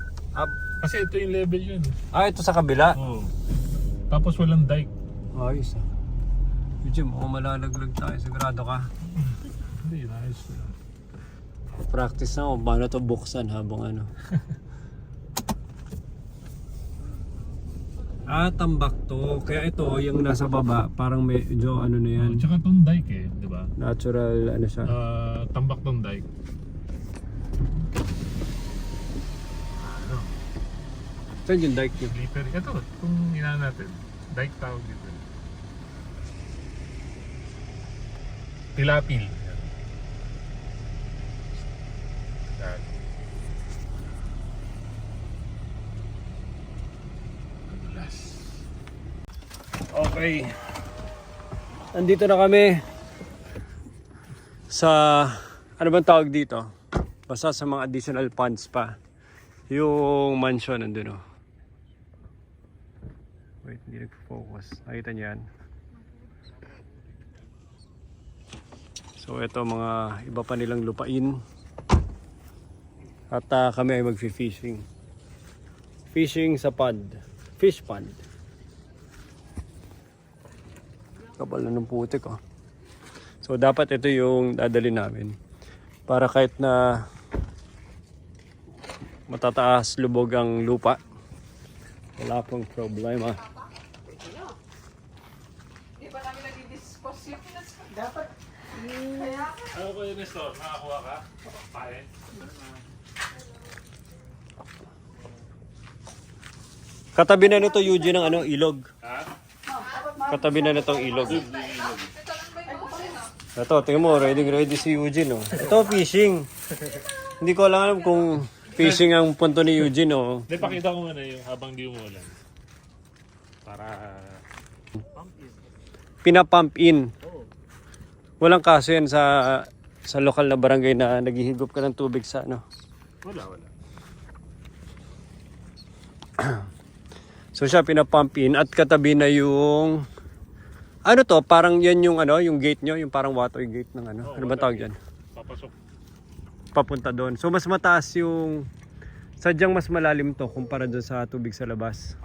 B: Kasi ito yung level yun.
A: Ito sa kabila?
B: Oo. Tapos walang dike.
A: Ayos ah. Eugene, mukhang malalaglag tayo. Sigurado ka?
B: Hindi, nice.
A: Practice na kung paano to buksan habang ano. Tambak to. Kaya ito, yung nasa baba, parang medyo ano na yan.
B: Tsaka tong dike di ba?
A: Natural ano siya.
B: Tambak tong dike.
A: Saan yung dike nyo?
B: Slippery. Ito, kung ina natin. Dike tawag dito. Tilapil. Yan. Madulas.
A: Okay. Andito na kami sa ano bang tawag dito? Basta sa mga additional funds pa. Yung mansion nandun oh. Wait, hindi nag-focus. Nakita niyo yan? So ito mga iba pa nilang lupain. At kami ay mag-fishing. Fishing sa pond. Fish pond. Kapal na ng putik oh. So dapat ito yung dadali namin. Para kahit na matataas lubog ang lupa, wala pong problema.
C: Di ba namin nag-dispose yun?
D: Dapat.
C: Kaya
B: Ano ko yun, Nestor? Nakakuha ka? Pain?
A: Katabi na nito Eugene ng ano, ilog.
B: Ha?
A: Katabi na nitong ilog.
C: ito lang ba yung bukusin no?
A: Ito, tingnan mo, ready si Eugene oh. Ito fishing. Hindi ko alam kung fishing ang punto ni Eugene oh.
B: Hindi, pakita ko muna yung habang di umulan. Para...
A: Pinapump in. Walang kaso yan sa lokal na barangay na naghihigop ka ng tubig sa ano.
B: Wala.
A: So siya pinapump in at katabi na yung ano to, parang yan yung ano, yung gate nyo, yung parang water gate ng ano. Ano ba tawag dyan?
B: Papasok.
A: Papunta doon. So mas mataas yung sadyang mas malalim to kumpara doon sa tubig sa labas.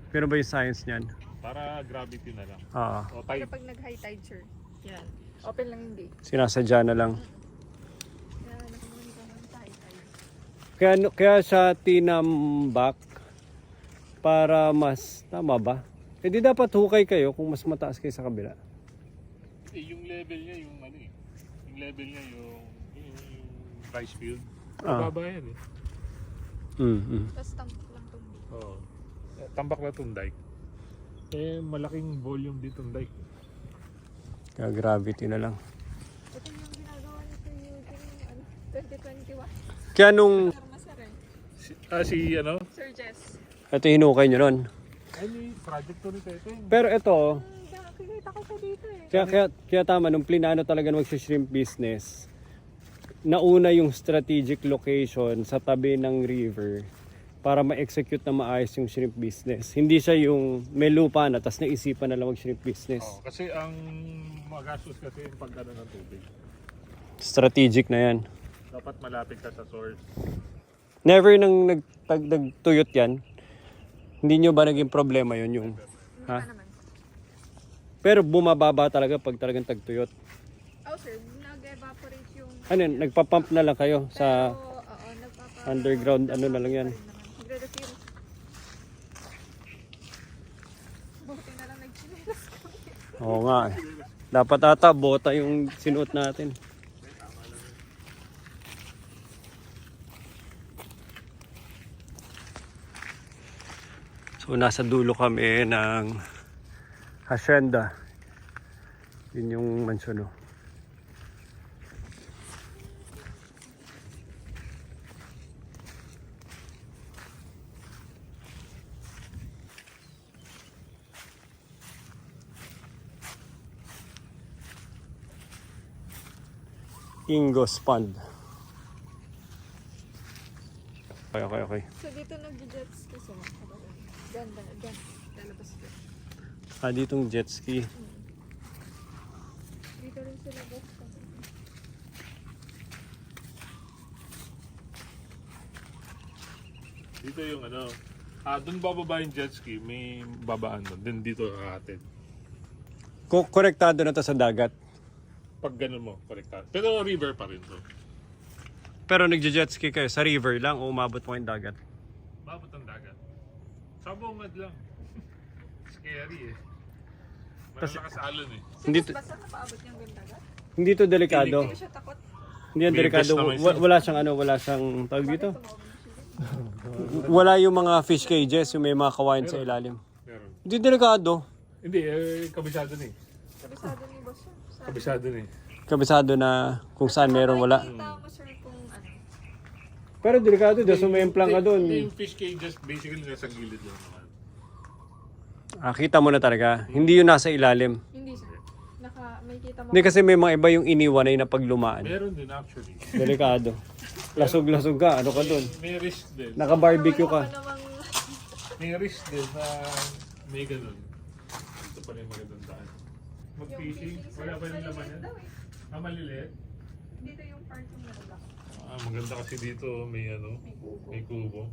A: Pero ba yung science niyan?
B: Para gravity na lang. O tide.
C: Kapag nag-high tide sir, yan. Open lang yung gate.
A: Sinasadya na lang.
C: Yan, nakamunin ka ng high tide.
A: Kaya sa tinambak, para mas, tama ba? Eh di dapat hukay kayo kung mas mataas kayo sa kabila.
B: Yung level niya, yung ano eh. Yung level niya, yung rice field.
A: Ah.
B: Mababa yan eh.
C: Tapos tambak lang itong
B: Oo. Tambak na itong dike. Eh, malaking volume dito ng dike.
A: Kaya gravity na lang.
C: ito yung ginagawa ni Sir Eugene, 2021.
A: Kaya nung,
C: Masar eh.
B: Si ano?
C: Sir Jess.
A: ito hinukay nyo nun.
B: Ay, may project to ni Teteng.
A: Pero ito,
C: Nakikita ko siya dito eh.
A: kaya tama, nung plinano talaga mag-shrimp business, nauna yung strategic location sa tabi ng river para ma-execute na maayos yung shrimp business. Hindi siya yung may lupa na, tapos naisipan na lang mag-shrimp business.
B: Oh, kasi ang magastos kasi yung pagkano ng tubig.
A: Strategic na yan.
B: Dapat malapit ka sa source.
A: Never nang nagtuyot yan, hindi nyo ba naging problema yun yung... Ha?
C: naman.
A: Pero bumababa talaga pag talagang tagtuyot.
C: Oh sir, nag-evaporate yung...
A: Ano yun, nagpa-pump na lang kayo sa
C: Oo, nagpapa...
A: underground, ano na lang yan.
C: Nagre-refill. Buti na lang nag-chinelas kami.
A: Oo nga eh. Dapat ata bota yung sinuot natin. So nasa dulo kami ng hacienda. Yun yung mansyon. Oh. Ingos Pond. Okay.
C: So dito nag-jet ski sila. Ganda, dyan. Lalabas ko.
A: Ditong jet ski.
C: Dito rin sila boss.
B: Dito yung ano, doon bababa yung jet ski, may babaan doon. Then dito kakatid.
A: Korektado na to sa dagat.
B: Pag ganun mo, korektado. Pero river pa rin to.
A: Pero nagje-jet ski kayo sa river lang o umabot mo yung dagat?
B: Babot ang dagat. Sa bungad lang. Scary eh. Malalakas alon eh.
A: Hindi
C: Hindi
A: to-
C: basta napaabot niyang ganda.
A: Hindi to delikado.
C: Hindi siya takot.
A: Hindi yan
B: May
A: delikado.
B: vest naman siya.
A: Wala siyang tawag dito.
C: Tumawag siya.
A: Wala yung mga fish cages, yung may mga kawain sa ilalim.
B: Meron.
A: Hindi delikado.
B: Hindi, kabisado na eh.
C: Kabisado ni boss yun. Sa-
B: Kabisado na eh.
A: Kabisado na kung saan meron wala.
C: Makikita mo sir kung ano.
A: Pero delikado doon, sumemplang ka doon.
B: Yung fish cages basically nasa gilid lang naman.
A: Kita mo na talaga. Hindi yun nasa ilalim.
C: Hindi sir. May kita mo.
A: Hindi kasi may mga iba yung iniwanay na paglumaan.
B: Meron din actually.
A: Delikado. Lasog-lasog ka, ano ka doon?
B: May risk din.
A: Naka-barbecue
C: Wala
A: ka.
C: namang...
B: May risk din na may ganun. Ito pala yung magandang daan. Mag-fishing, wala pa yung laman yan.
C: daw eh.
B: Maliliit.
C: Dito yung part yung nalala.
B: Maganda kasi dito may ano, may kubo.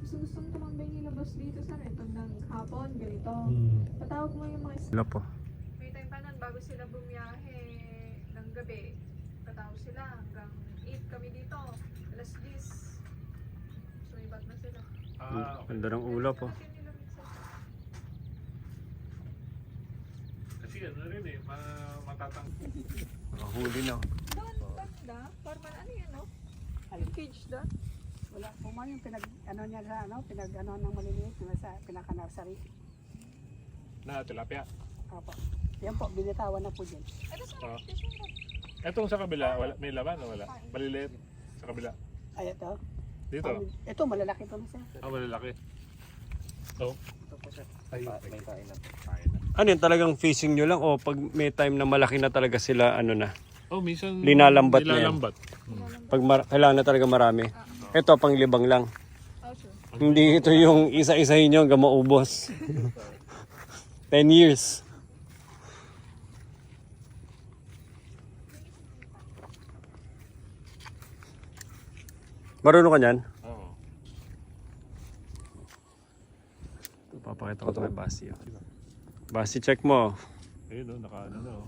C: Gusto tumambay nila boss dito sa pag ng hapon, ganito. Patawag mo yung mga
A: Wala po.
C: may time pa nun bago sila bumiyahe ng gabi. Patawag sila hanggang 8 kami dito. Alas 10. Sumibat na sila.
B: Okay.
A: Ganda ng ulap po.
C: Natin nila minsan.
B: Kasi ano rin eh, matatang.
A: Huli na.
C: Doon, banda. Formal ano yan, no? Yung cage doon.
D: Wala po man yung niya sa ng maliliit na sa pinaka-nursery.
B: Na tilapia.
D: Opo. Yan po, binitawan na po dyan.
C: Ito sa
B: Ah.
C: fishing rod.
B: Etong sa kabila, may laman o wala? Maliliit. Sa kabila.
D: Ay, ito.
B: Dito.
D: Ito, malalaki po na siya.
B: Malalaki. So,
D: Ito po siya.
B: ay, may kain na.
A: Ano yun, talagang fishing nyo lang o pag may time na malaki na talaga sila, ano na?
B: Oh, minsan
A: Linalambat na yan.
B: nilalambat.
A: Pag kailangan na talaga marami. Ito, pang libang lang.
C: Oh, sure.
A: Hindi ito yung isa-isahin nyo hanggang maubos. 10 years. Marunong ka niyan?
B: Oo.
A: Papakita ko ito kay Basi. Basi, check mo.
B: Ayun o, naka-ano na o.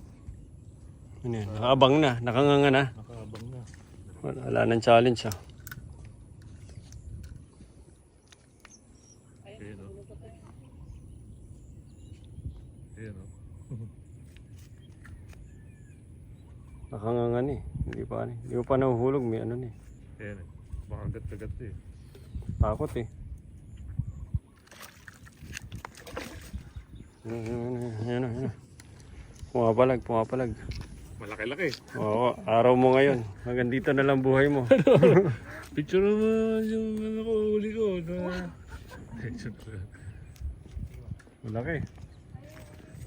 A: Ano yan? Nakaabang na, nakanganga na.
B: Nakaabang na.
A: Wala nang challenge ah.
B: Ayan o.
A: Nakangangan eh. Hindi pa ano eh. Hindi mo pa nahuhulog. May ano eh.
B: Ayan eh. Baka agat-agat eh.
A: Takot eh. Ayan. Pumapalag, pumapalag.
B: Malaki-laki.
A: Oo, araw mo ngayon. Hanggang dito na lang buhay mo.
B: Picture mo yung ano ko, huli ko.
A: Malaki.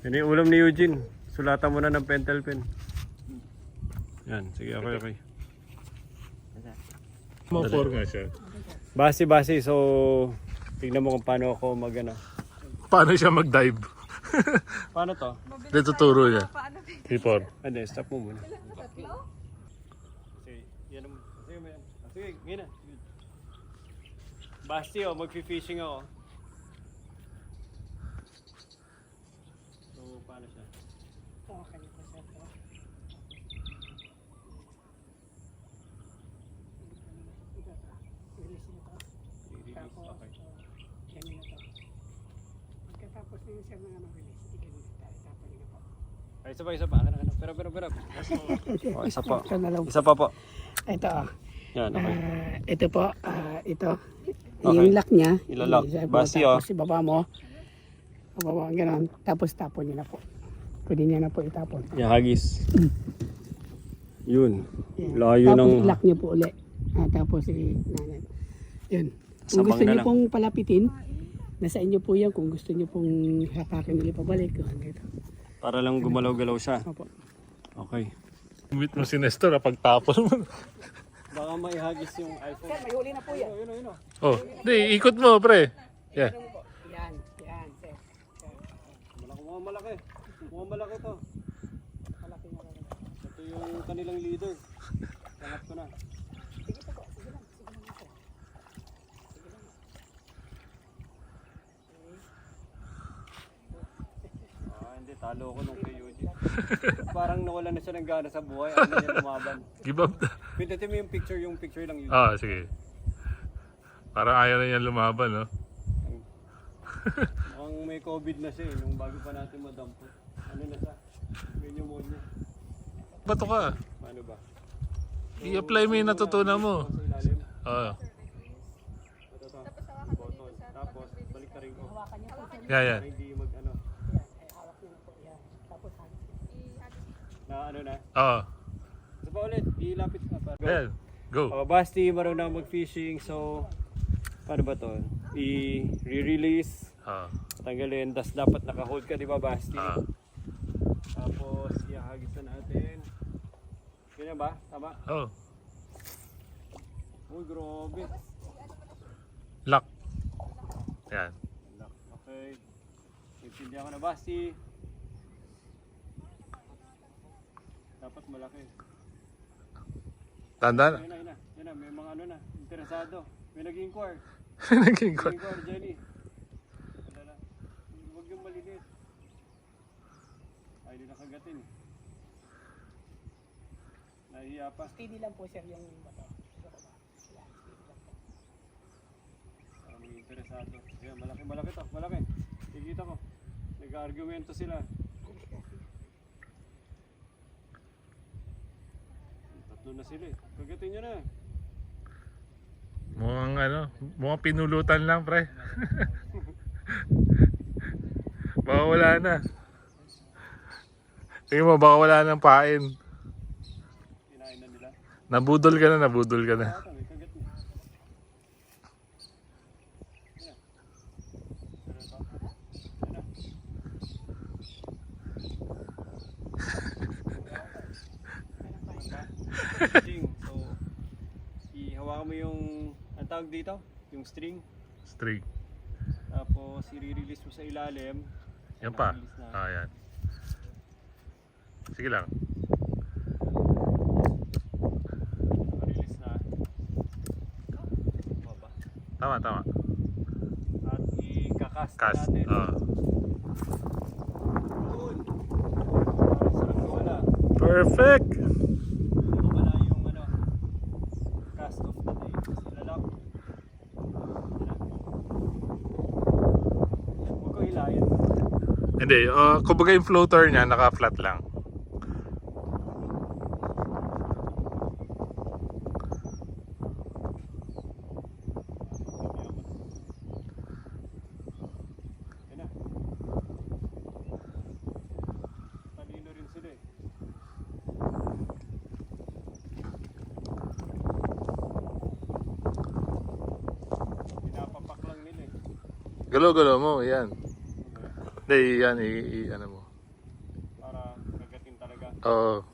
A: Yan yung ulam ni Eugene. Sulatan mo na ng pentel pen. Yan, sige, okay.
B: Mga nga siya.
A: Base. So, tignan mo kung paano ako
B: Paano siya mag-dive?
A: Paano to?
B: Dito turo niya.
C: Paano?
B: Ipor.
A: Hindi, stop mo muna.
C: Tatlo?
A: Sige, yan ang... Sige, man. Sige, ngayon na. Basti, magfi-fishing ako. So, paano siya?
D: Okay po sir. Release nyo to.
A: I-release,
D: Tapos,
A: okay.
D: ganyan na to. Pagkatapos na yun sir mga release, hindi ganyan na tayo. Tapos nyo na po.
A: Ay, isa pa. Pero. Oh, isa pa.
D: Ito na lang.
A: Isa pa po.
D: Ito
A: Yan, okay.
D: ito po, ito.
A: Okay.
D: Yung lock niya.
A: Ilalock.
D: Isa po,
A: Basti,
D: tapos ibaba mo. Ibaba, gano'n. Tapos tapon niyo na po. Pwede niya na po itapon.
A: Yan, hagis. Yun.
D: Yan.
A: Layo
D: Tapos
A: ng...
D: i-lock niyo po ulit. Tapos yun. Kung
A: Sabang
D: gusto
A: na
D: niyo
A: lang.
D: pong palapitin, nasa inyo po yan. Kung gusto niyo pong hapakin ulit pabalik. Dito.
A: Para lang gumalaw-galaw siya.
D: Opo.
A: Okay.
B: Meet mo si Nestor pagtapon mo.
A: Baka may hagis yung iPhone.
D: Sir, may huli na po yan.
A: Yun.
B: Oh, di ikot mo pre. Yeah.
D: Yan, sir.
A: Mukhang malaki to.
D: Malaki na lang.
A: Ito yung kanilang leader. Tanggap ko na.
D: Sige po, sige lang. Sige lang sir.
A: Hindi, talo ko nung kay Eugene. Parang nawala na siya ng gana sa buhay. Ano niya lumaban.
B: Give up.
A: Pindutin mo yung picture lang yun.
B: Ah, sige. Parang ayaw na niya lumaban, no?
A: Mukhang may COVID na siya nung bago pa natin madampo. Ano na siya? Ganyan mo niya.
B: Bato ka.
A: Paano ba?
B: I-apply mo yung natutunan mo.
A: Sa ilalim.
B: Oo.
A: Ito.
C: Tapos hawakan mo
A: Button.
C: dito, sir.
A: Tapos, balik ka rin ko.
D: Hawakan niyo po sir.
B: Yeah.
A: Para hindi mag-ano.
D: Yan, hawak niyo na po. Yan. Tapos hagis.
A: Na ano na.
B: Oo.
A: Isa pa ulit. Ilapit na para.
B: Ayan. Go.
A: Basti, marunong mag-fishing. So, paano ba to? I-release.
B: Ah.
A: Tanggalin. Tas dapat naka-hold ka, di ba, Basti?
B: Ah.
A: Tapos, ihagis na natin. Ganyan ba? Tama?
B: Oh.
A: Uy, grabe.
B: Lock. Yan.
A: Okay. Intindihan ko na, Basti. Dapat malaki.
B: Tandaan.
A: Yun na. May mga ano na. Interesado. May nag-inquire.
B: Naging ko.
A: Nag-inquire, Jenny. Wala na. Huwag yung malinis. Ay, di nakagatin. Nahiya pa.
D: Steady lang po sir yung bato. Sa baba. Yan, steady lang po.
A: Parang may interesado. Ayan, malaki to. Malaki. Kikita ko. Nag-argumento sila. Tatlo na sila eh. Kagatin nyo na.
B: Mukhang pinulutan lang, pre. Baka wala na. Tingin mo, baka wala ng pain.
A: Kinain na nila.
B: Nabudol ka na.
A: Ata, may kagat na. Ayan. Pero ito. Ayan na. String. So, ihawakan mo yung, ang tawag dito? Yung string.
B: String.
A: Tapos, i-release mo sa ilalim.
B: Yan pa.
A: Naka-release na.
B: Ah, yan. Sige lang.
A: Naka-release na. Baba.
B: Tama.
A: At i-cast
B: Cast.
A: natin.
B: Ah.
A: Yun. Para sarap wala.
B: Perfect!
A: Wala yung ano, cast of the day. Ilalak. Huwag ko hilayin.
B: Hindi, kumbaga yung floater niya naka-flat lang.
A: Talino rin sila eh. Pinapapak lang nila eh.
B: Galaw-galaw mo, yan. Hindi, yan, ano mo.
A: Para kagatin talaga.
B: Oo.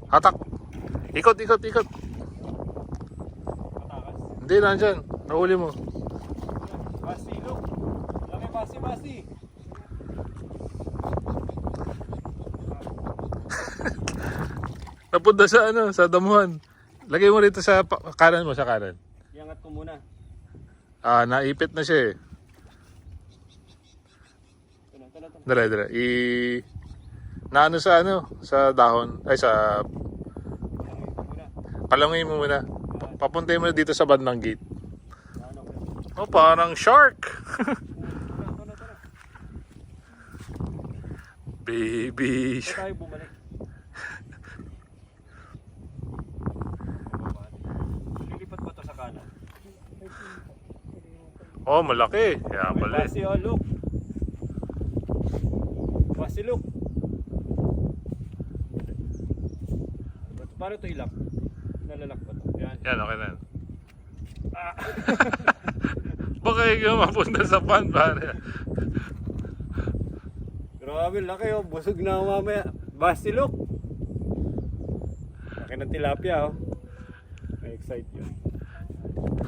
B: Hatak! Ikot, ikot, ikot!
A: Matakas.
B: Hindi, nandyan. Nahuli mo.
A: Basi, look! Laki basi, basi!
B: Napunta sa ano, sa damuhan. Lagay mo rito sa kanan mo, sa kanan.
A: Iangat ko muna.
B: Naipit na siya eh.
A: Ito.
B: Dala, dala. Naano sa ano, sa dahon, ay sa
A: Iangat ko muna.
B: palangin mo muna. Papuntay mo dito sa bandang gate.
A: Ano ko?
B: Oh, parang shark.
A: Ito na.
B: Baby.
A: Ito tayo bumalik. Lilipat ba ito sa kanan?
B: Oh, malaki. Kaya pala.
A: Basi, oh, look! Basi, look! Paano ito ilak? Nalalak ba ito? Yan.
B: Yan, okay na. Baka ikaw mapunta sa pan, pare.
A: Grabe, laki oh. Busog na ako mamaya. Basi, look! Laki ng tilapia, oh. May-excite yun.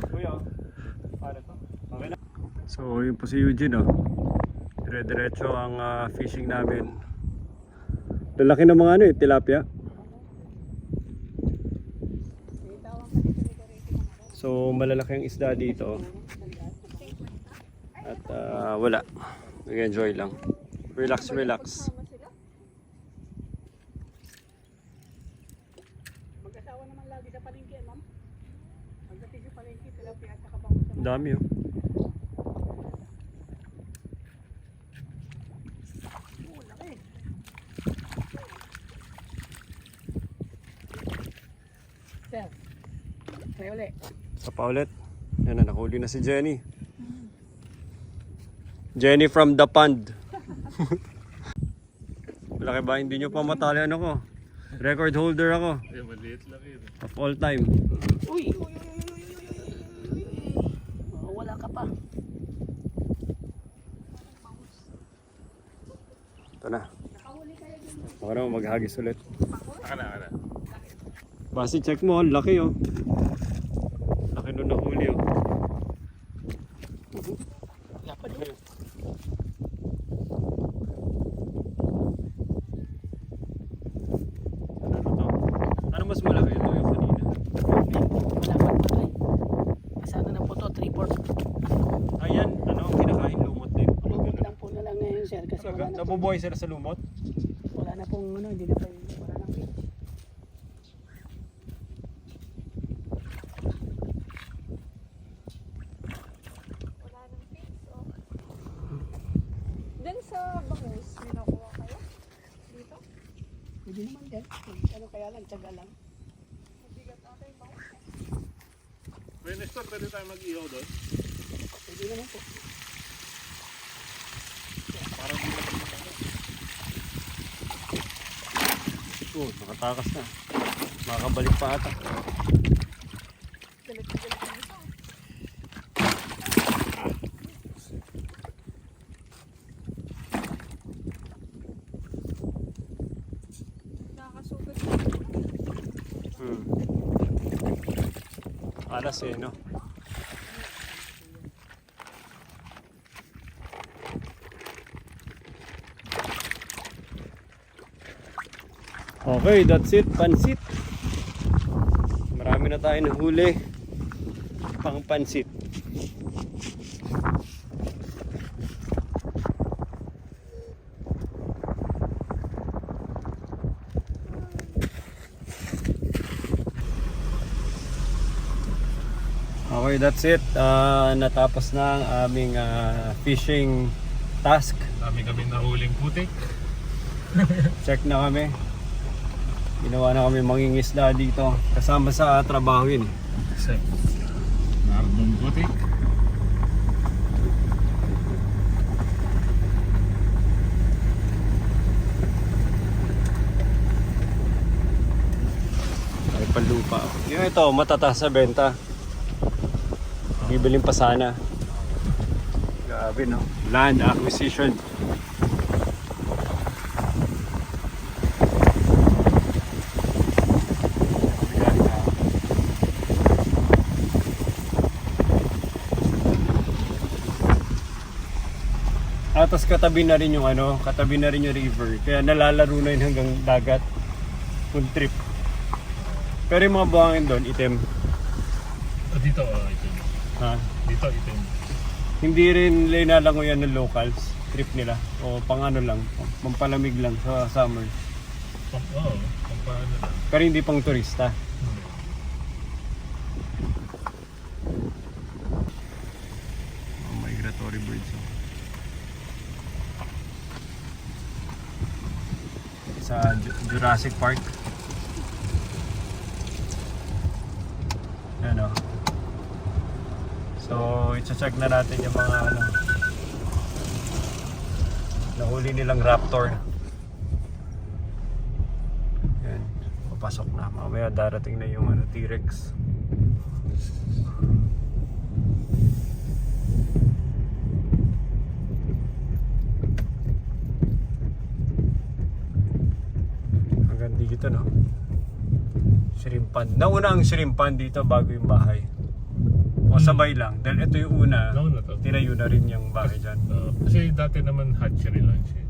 A: Kuya, oh. Paano to? Okay na. So, yun po si Eugene, oh. Dire-diretso ang fishing namin. Lalaki ng mga ano eh, tilapia. So, malalaki ang isda dito. At wala. Nag-enjoy lang. Relax, relax.
D: Mag-asawa naman lagi sa palengke, ma'am. Pagdating sa palengke, tilapia at saka bangus.
A: Ang dami oh.
D: Sir, try ulit.
A: Isa pa ulit. Yan na, nakahuli na si Jenny. Jenny from the pond. Malaki ba? Hindi nyo pa matalian ako. Record holder ako.
B: Ay, maliit lang yun.
A: Of all time.
D: Uy! Oh, wala ka pa.
A: Ito na. Baka naman maghagis ulit.
B: Aka na.
A: Basi check mo, ang laki oh. Laki nun nahuli oh.
D: Dapat yun.
A: Ano to? Ano mas malaki ito yung kanina?
D: Dapat po ito eh. Masana na po ito, 3/4.
A: Ayan, ano ang kinakain lumot din.
D: Lumot lang po na lang ngayon, sir. Kasi wala na po.
A: Nabubuhay sila sa lumot?
D: Wala na pong ano, hindi na pa wala nang fish.
C: Wala nang fish, oh. Dun sa bangus, may nakuha kayo? Dito?
D: Hindi naman din. Ano kaya lang, tiyaga lang.
C: Mabigat ata yung bangus.
B: Nestor, pwede tayo mag-ihaw doon?
D: Hindi naman po.
B: Parang di lang.
A: Oh, nakatakas na. Makakabalik pa ata.
C: Galit na ito. Nakakasugod.
A: Alas eh, no? Okay, that's it. Pansit. Marami na tayo nahuli. Pang pansit. Okay, that's it. Natapos na ang aming fishing task.
B: Dami kami nahuling putik.
A: Check na kami. Ginawa na kami mangingisda dito. Kasama sa trabaho yun.
B: Except, naroon putik.
A: Ay, palupa. Yung ito, matataas sa benta. Bibiling pa sana. Grabe, no? Land acquisition. Tapos katabi na rin yung katabi na rin yung river. Kaya nalalaro na yun hanggang dagat. Full trip. Pero yung mga buhangin doon, itim.
B: Dito, itim.
A: Ha?
B: Dito, itim.
A: Hindi rin linalangoyan ng locals. Trip nila. O pang lang. Pampalamig lang sa summer.
B: Pampaano lang.
A: Pero hindi pang turista. Migratory birds. Sa Jurassic Park. Ano? So, i-check na natin yung mga nahuli nilang raptor. Yan, papasok na. Mamaya darating na yung T-Rex. Hanggang dito, no? Shrimp pond. Nauna ang shrimp pond dito bago yung bahay. O sabay lang. Dahil ito yung una,
B: Nauna to.
A: tinayo na rin yung bahay dyan.
B: Kasi dati naman hatchery lang siya.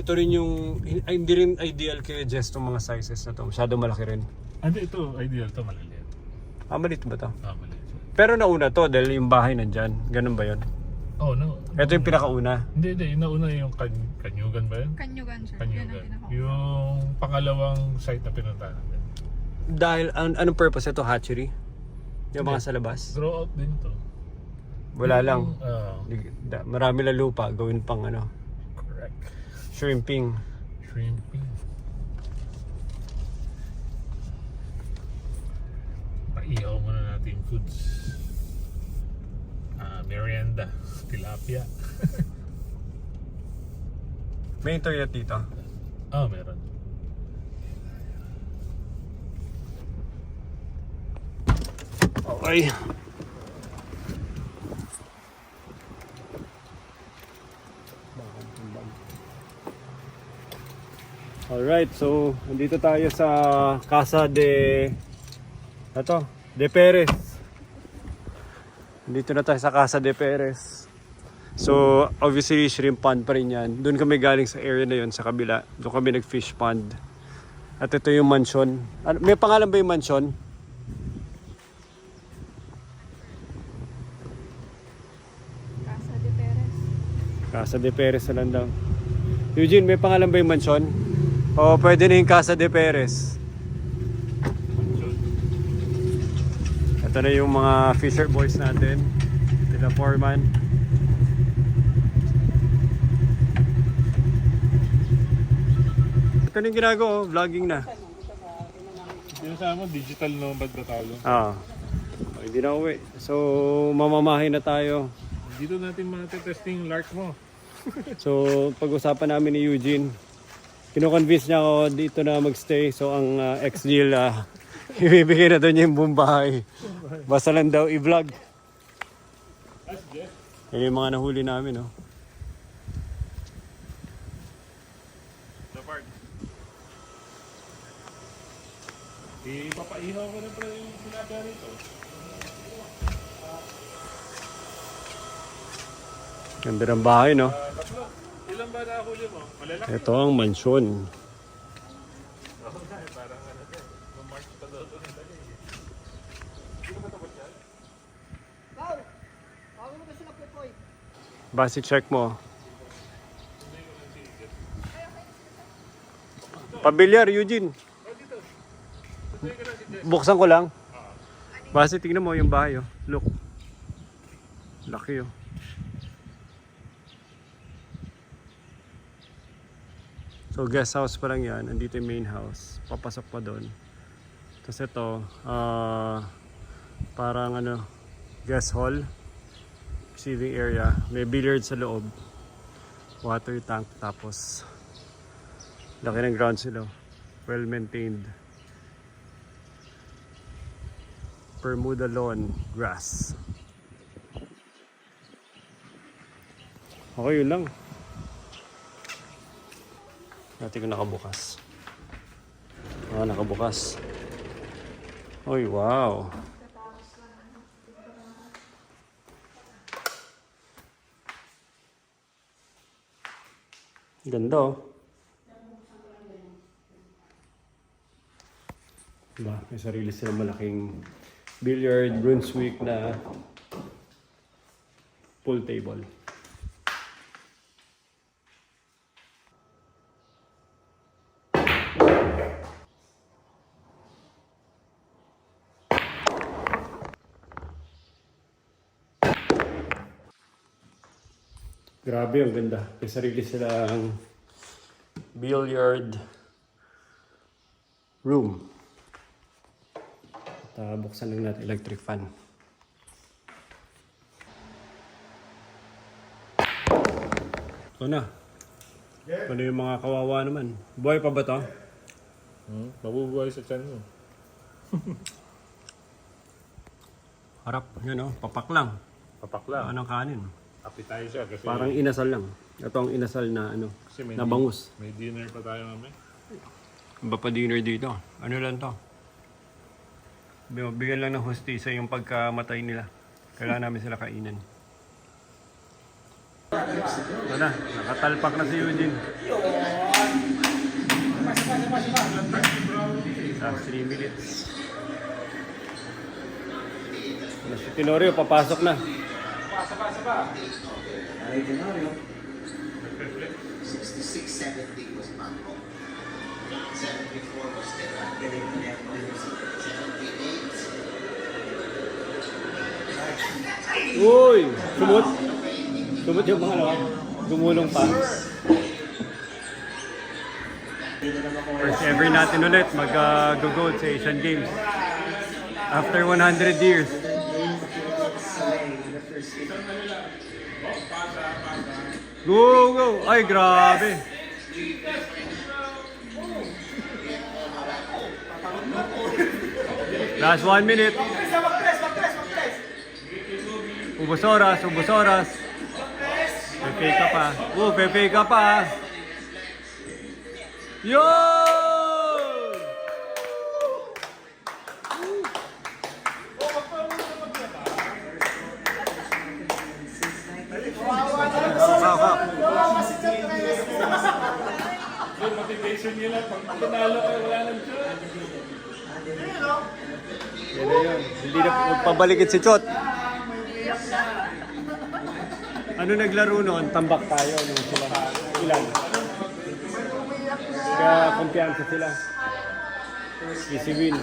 A: Ito rin yung, hindi rin ideal kay Jess itong mga sizes na to. Masyado malaki rin.
B: Hindi, ito ideal to, maliliit.
A: Maliit ba to?
B: Maliit.
A: Pero nauna to dahil yung bahay nandyan. Ganun ba yun?
B: Oh, no.
A: Ito yung pinakauna.
B: Hindi. Yung nauna yung Kanyugan ba yun?
C: Kanyugan, sir. Yan ang
B: Kanyugan.
C: tinakot.
B: Yung pangalawang site na pinuntahan natin.
A: Dahil, anong purpose ito? Hatchery? Yung mga
B: Hindi.
A: sa labas?
B: Grow out din to.
A: Wala lang.
B: Oo.
A: Marami lang lupa. Gawin pang
B: Correct.
A: shrimping.
B: Shrimping. Paihaw muna natin yung foods. Merienda. Tilapia.
A: May internet dito.
B: Meron.
A: Okay. Alright, so nandito tayo sa Casa de Perez. Nandito na tayo sa Casa de Perez. So obviously shrimp pond pa rin yan. Doon kami galing sa area na yon sa kabila. Doon kami nag-fish pond. At ito yung mansion. May pangalan ba yung mansion?
C: Casa de Perez.
A: Casa de Perez na lang daw. Eugene, may pangalan ba yung mansion? O pwede na yung Casa de Perez. Ito na yung mga fisher boys natin. Sila foreman. Ito na yung ginagawa, vlogging na.
B: Yung sa mo, digital nomad na talo.
A: Hindi na uwi. So, mamamahay na tayo.
B: Dito natin matitesting lark mo.
A: So, pag-usapan namin ni Eugene, kino-convince niya ako dito na magstay. So, ang ex-deal, ibibigay na doon niya yung buong bahay. Basta lang daw i-vlog. Yan yung mga nahuli namin, no?
B: The park. Ipapaihaw ko na pala yung tilapia rito.
A: Ganda ng bahay, no?
B: Tatlo. Ilan ba nahuli mo? Malalaki.
A: Ito ang mansyon.
B: Parang March pa daw ito nila.
A: Basi check mo. Pabilyar, Eugene. Buksan ko lang. Base, tingnan mo yung bahay, oh. Look. Laki, oh. So, guest house pa lang yan. Andito yung main house. Papasok pa doon. Tapos ito, parang ano, guest hall. Receiving area. May billiard sa loob. Water tank. Tapos, laki ng ground sila. Well maintained. Bermuda lawn grass. Okay, yun lang. Natin kung nakabukas. Nakabukas. Uy, wow. Ganda, oh. Diba? May sarili silang malaking billiard, Brunswick na pool table. Grabe, ang ganda. May sarili silang billiard room. At buksan lang natin electric fan. Ito na. Ano yung mga kawawa naman? Buhay pa ba to?
B: Mabubuhay sa tiyan mo.
A: Harap, yun oh, papak lang.
B: Papak lang.
A: Anong kanin?
B: Appetizer kasi
A: Parang inasal lang. Ito ang inasal na ano,
B: kasi
A: na bangus.
B: May dinner pa tayo mamaya.
A: Iba pa dinner dito. Ano lang to? Bigyan lang ng hostesa yung pagkamatay nila. Kailangan namin sila kainin. Ito na, nakatalpak na si Eugene. Last 3 minutes. Si Tenorio, papasok na.
E: Ay, Tenorio. 66-70 was Mango. 74 was Terra. 78.
A: Uy! Sumut! Sumut yung mga ano, gumulong pa. First ever natin ulit mag-go-gold sa Asian Games. After 100 years. Go, go! Ay, grabe! Last 1 minute. Ubus oras, ubus oras. Pepe ka pa. Pepe ka pa. Yun!
B: Motivation nila pag tinalo kayo wala nang shot.
A: Yan na yun. Hindi na pabalikin si Chot. Ano naglaro noon? Tambak tayo nung sila. Ilan? Kaya kumpiyansa sila. Easy win.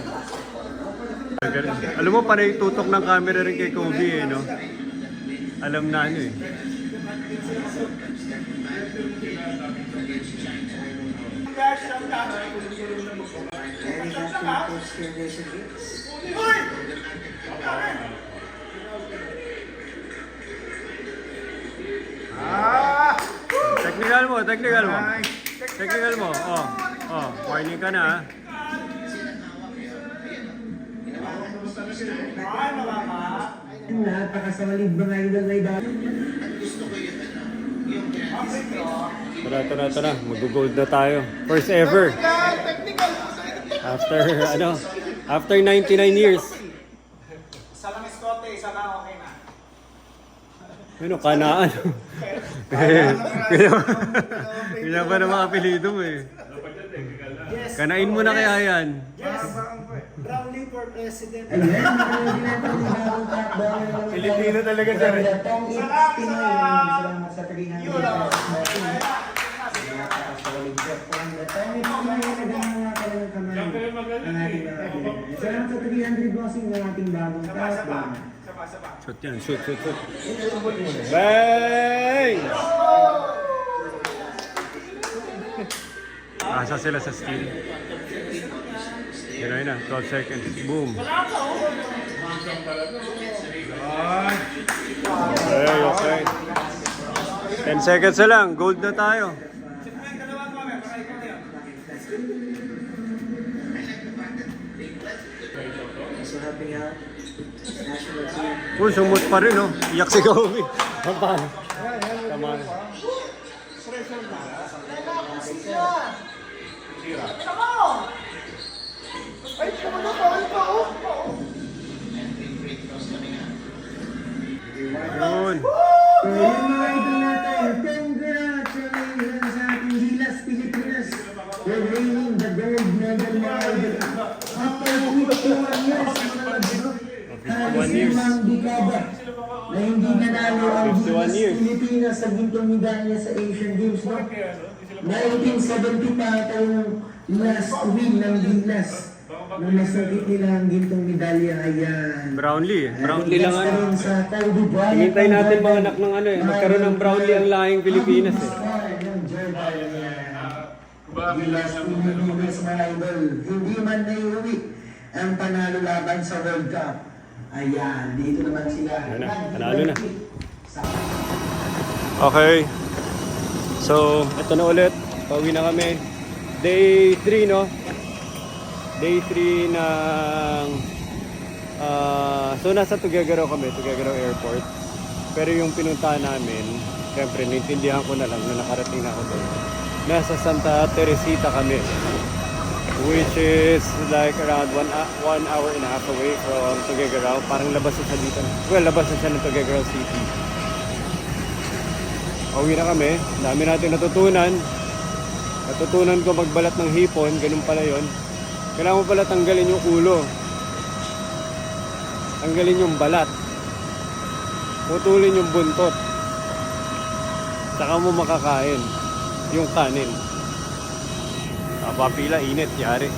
A: Alam mo, panay tutok ng camera rin kay Kobe eh, no? Alam na ano eh. Technical mo, technical mo. Technical mo. Oh, warning ka na ah.
E: Napakasamalib ba ngayon na dahil?
A: Tara. Mag-gold na tayo. First ever. After 99 years.
F: Isa lang eskote, isa lang okay na.
A: Ano, kanaan. Kaya pa naman apelido mo eh. Kanain mo na kaya yan.
F: Yes! Brownie for president.
A: Pilipino talaga siya rin.
E: Salamat sa 300.
B: Diyan kayo magaling eh.
E: Salamat sa 300 bossing ng ating bagong tao.
A: Shoot yan, shoot. Bang! Asa sila sa steal. Yun na, 12 seconds. Boom. Okay. 10 seconds na lang. Gold na tayo.
E: So helping out national team.
A: Uy, sumut pa rin, oh. Iyak si Kobe. Pampano? Tama na. Yun.
E: So yun mga idol natin, congratulations sa ating Gilas Pilipinas. We're reigning the gold medal mga idol. After 51 years, mga idol.
A: 51 years.
E: Limang dekada na hindi nanalo ang
A: 51
E: Gilas
A: years.
E: Pilipinas sa gintong medalya sa Asian Games. No? 1970 pa ito yung last win ng Gilas. Nung nasungkit nila ang gintong medalya. Ayan.
A: Brownlee. Brownlee lang ano.
E: Hinintay
A: Hinintay natin mga anak ng ano eh. Magkaroon ng Brownlee ang lahing Pilipinas eh.
E: Hindi man naiuwi ang panalo laban sa World Cup. Ayan, dito naman sila.
A: Ayan na, panalo na. Okay. So, ito na ulit. Pauwi na kami. Day 3, no? Day 3 ng... so, nasa Tuguegarao kami, Tuguegarao Airport. Pero yung pinuntahan namin, syempre, naintindihan ko na lang na nakarating na ako doon. Nasa Santa Teresita kami. Which is like around 1 hour and a half away from Tuguegarao. Parang labas na siya dito. Well, labas na siya ng Tuguegarao City. Pauwi na kami. Dami natin natutunan. Natutunan ko magbalat ng hipon. Ganun pala yon. Kailangan mo pala tanggalin yung ulo. Tanggalin yung balat. Putulin yung buntot. Saka mo makakain yung kanin. Papila, init, yari.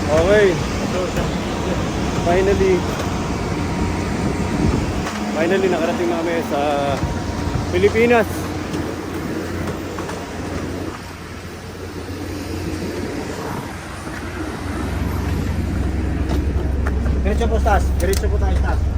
A: Okay. Finally nakarating na kami sa Pilipinas.
F: Diretso po tayo, taas.